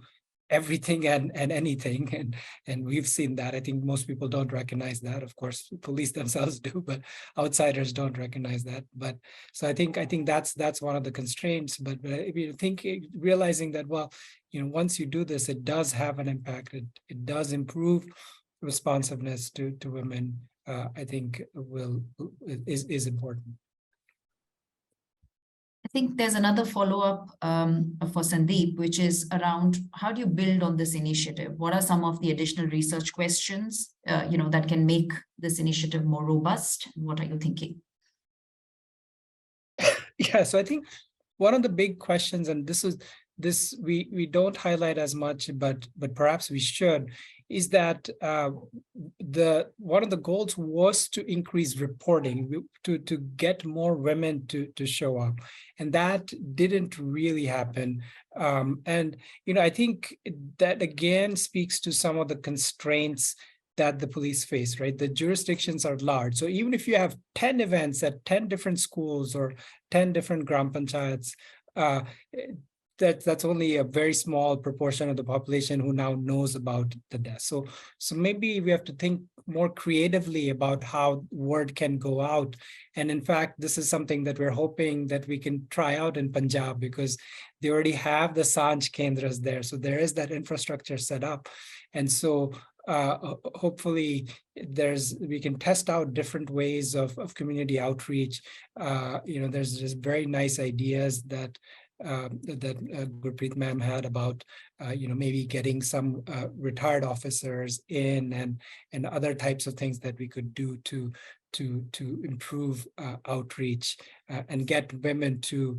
everything and anything, and we've seen that. I think most people don't recognize that. Of course, police themselves do, but outsiders don't recognize that. But so I think that's one of the constraints. But if you think, realizing that, well, once you do this, it does have an impact. It does improve responsiveness to women. I think is important. I think there's another follow-up for Sandeep, which is around how do you build on this initiative? What are some of the additional research questions, that can make this initiative more robust? What are you thinking? Yeah, so I think one of the big questions, and this we don't highlight as much, but perhaps we should, is that one of the goals was to increase reporting, to get more women to show up, and that didn't really happen. And I think that again speaks to some of the constraints that the police face, right? The jurisdictions are large. So even if you have 10 events at 10 different schools or 10 different gram panchayats, that's only a very small proportion of the population who now knows about the death. So maybe we have to think more creatively about how word can go out. And in fact, this is something that we're hoping that we can try out in Punjab, because they already have the Sanj Kendras there. So there is that infrastructure set up. And so hopefully we can test out different ways of community outreach. There's just very nice ideas that Gurpreet ma'am had about maybe getting some retired officers in, and other types of things that we could do to improve outreach and get women to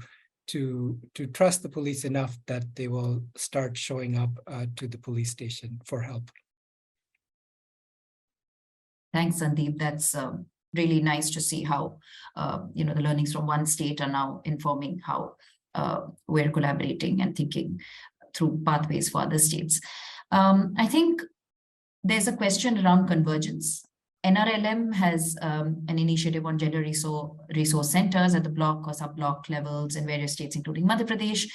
trust the police enough that they will start showing up to the police station for help. Thanks, Sandeep. That's really nice to see how the learnings from one state are now informing how we're collaborating and thinking through pathways for other states. I think there's a question around convergence. NRLM has an initiative on gender resource centers at the block or sub-block levels in various states, including Madhya Pradesh.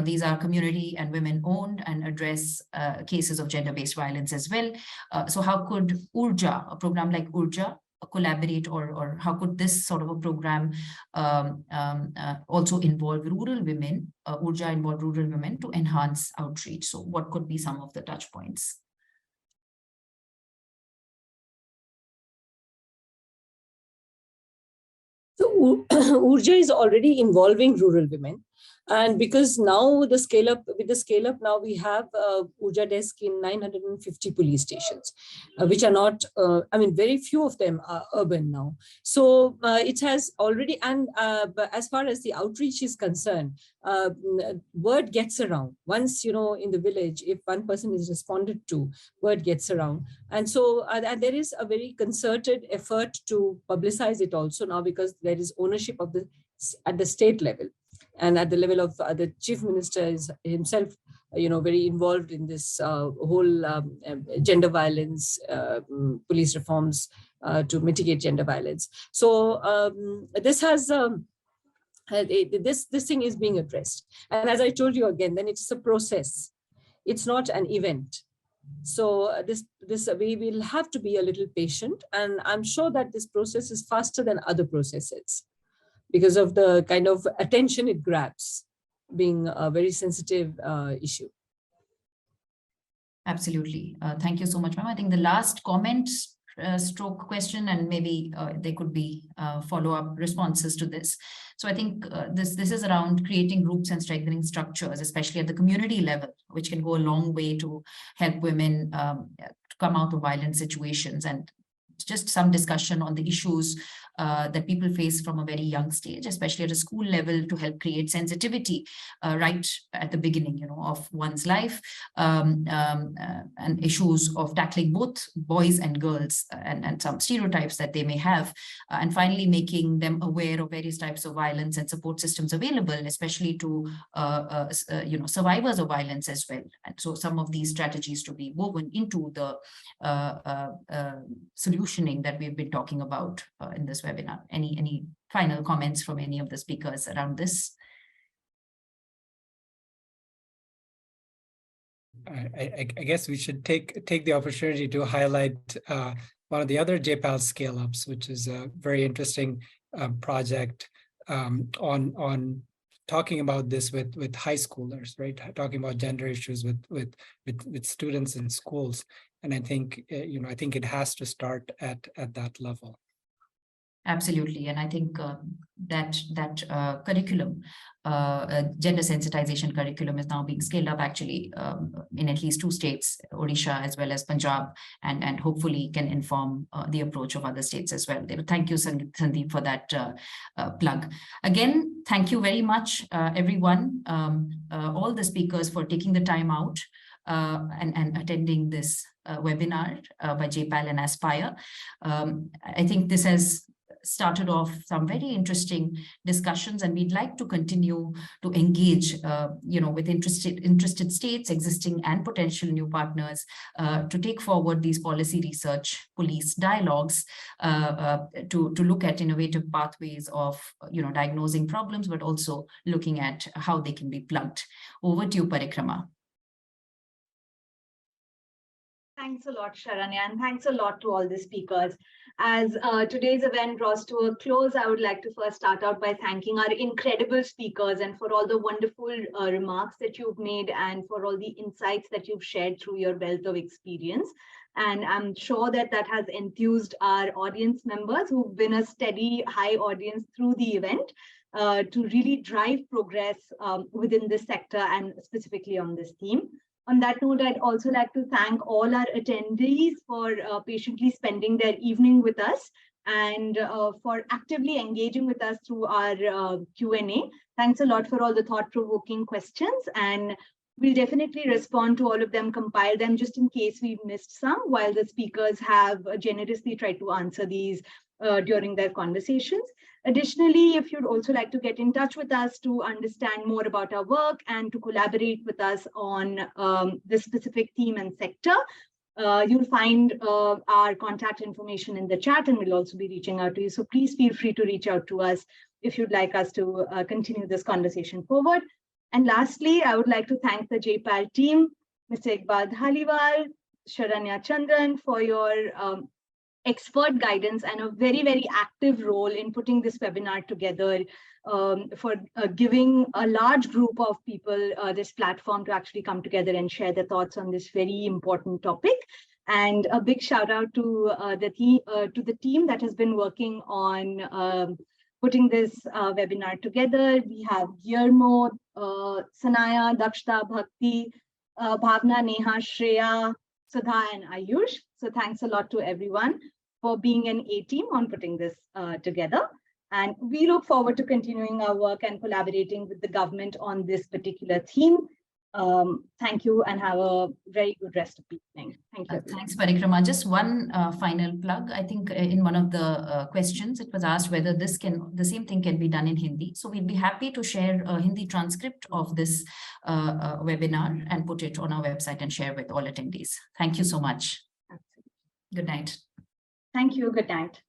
These are community and women-owned and address cases of gender-based violence as well. So how could Urja, a program like Urja, collaborate, or how could this sort of a program also involve rural women, Urja involve rural women to enhance outreach? So what could be some of the touch points? So Urja is already involving rural women. And because now with the scale up now, we have Urja desk in 950 police stations, which are not, very few of them are urban now. So it has already, and but as far as the outreach is concerned, word gets around. Once, in the village, if one person is responded to, word gets around. And so and there is a very concerted effort to publicize it also now, because there is ownership of at the state level. And at the level of the chief minister is himself, very involved in this whole gender violence, police reforms to mitigate gender violence. So this has this thing is being addressed. And as I told you again, then it's a process. It's not an event. So this we will have to be a little patient, and I'm sure that this process is faster than other processes, because of the kind of attention it grabs, being a very sensitive issue. Absolutely. Thank you so much, ma'am. I think the last comment stroke question, and maybe there could be follow-up responses to this. So I think this is around creating groups and strengthening structures, especially at the community level, which can go a long way to help women come out of violent situations, and just some discussion on the issues that people face from a very young stage, especially at a school level, to help create sensitivity right at the beginning, of one's life, and issues of tackling both boys and girls, and some stereotypes that they may have, and finally making them aware of various types of violence and support systems available, especially to survivors of violence as well. And so some of these strategies to be woven into the solutioning that we've been talking about in this webinar. Any final comments from any of the speakers around this? I guess we should take the opportunity to highlight one of the other JPAL scale-ups, which is a very interesting project on talking about this with high schoolers, right? Talking about gender issues with students in schools. And I think, I think it has to start at that level. Absolutely. And I think that curriculum, gender sensitization curriculum, is now being scaled up actually in at least 2 states, Odisha as well as Punjab, and hopefully can inform the approach of other states as well. Thank you, Sandeep, for that plug. Again, thank you very much, everyone, all the speakers, for taking the time out and attending this webinar by JPAL and Aspire. I think this has started off some very interesting discussions, and we'd like to continue to engage, with interested states, existing and potential new partners, to take forward these policy research police dialogues, to look at innovative pathways of, diagnosing problems, but also looking at how they can be plugged. Over to you, Parikrama. Thanks a lot, Sharanya, and thanks a lot to all the speakers. As today's event draws to a close, I would like to first start out by thanking our incredible speakers and for all the wonderful remarks that you've made and for all the insights that you've shared through your wealth of experience. And I'm sure that that has enthused our audience members who've been a steady, high audience through the event to really drive progress within this sector and specifically on this theme. On that note, I'd also like to thank all our attendees for patiently spending their evening with us and for actively engaging with us through our Q&A. Thanks a lot for all the thought-provoking questions, and we'll definitely respond to all of them, compile them just in case we've missed some, while the speakers have generously tried to answer these during their conversations. Additionally, if you'd also like to get in touch with us to understand more about our work and to collaborate with us on this specific theme and sector, you'll find our contact information in the chat, and we'll also be reaching out to you. So please feel free to reach out to us if you'd like us to continue this conversation forward. And lastly, I would like to thank the JPAL team, Mr. Iqbal Dhaliwal, Sharanya Chandran, for your expert guidance and a very, very active role in putting this webinar together, for giving a large group of people this platform to actually come together and share their thoughts on this very important topic. And a big shout out to the team that has been working on putting this webinar together. We have Guillermo, Sanaya, Dakshta, Bhakti, Bhavna, Neha, Shreya, Sudha, and Ayush. So thanks a lot to everyone for being an A-team on putting this together. And we look forward to continuing our work and collaborating with the government on this particular theme. Thank you and have a very good rest of the evening. Thank you. Thanks, Parikrama. Just one final plug. I think in one of the questions, it was asked whether the same thing can be done in Hindi. So we'd be happy to share a Hindi transcript of this webinar and put it on our website and share with all attendees. Thank you so much. Absolutely. Good night. Thank you. Good night.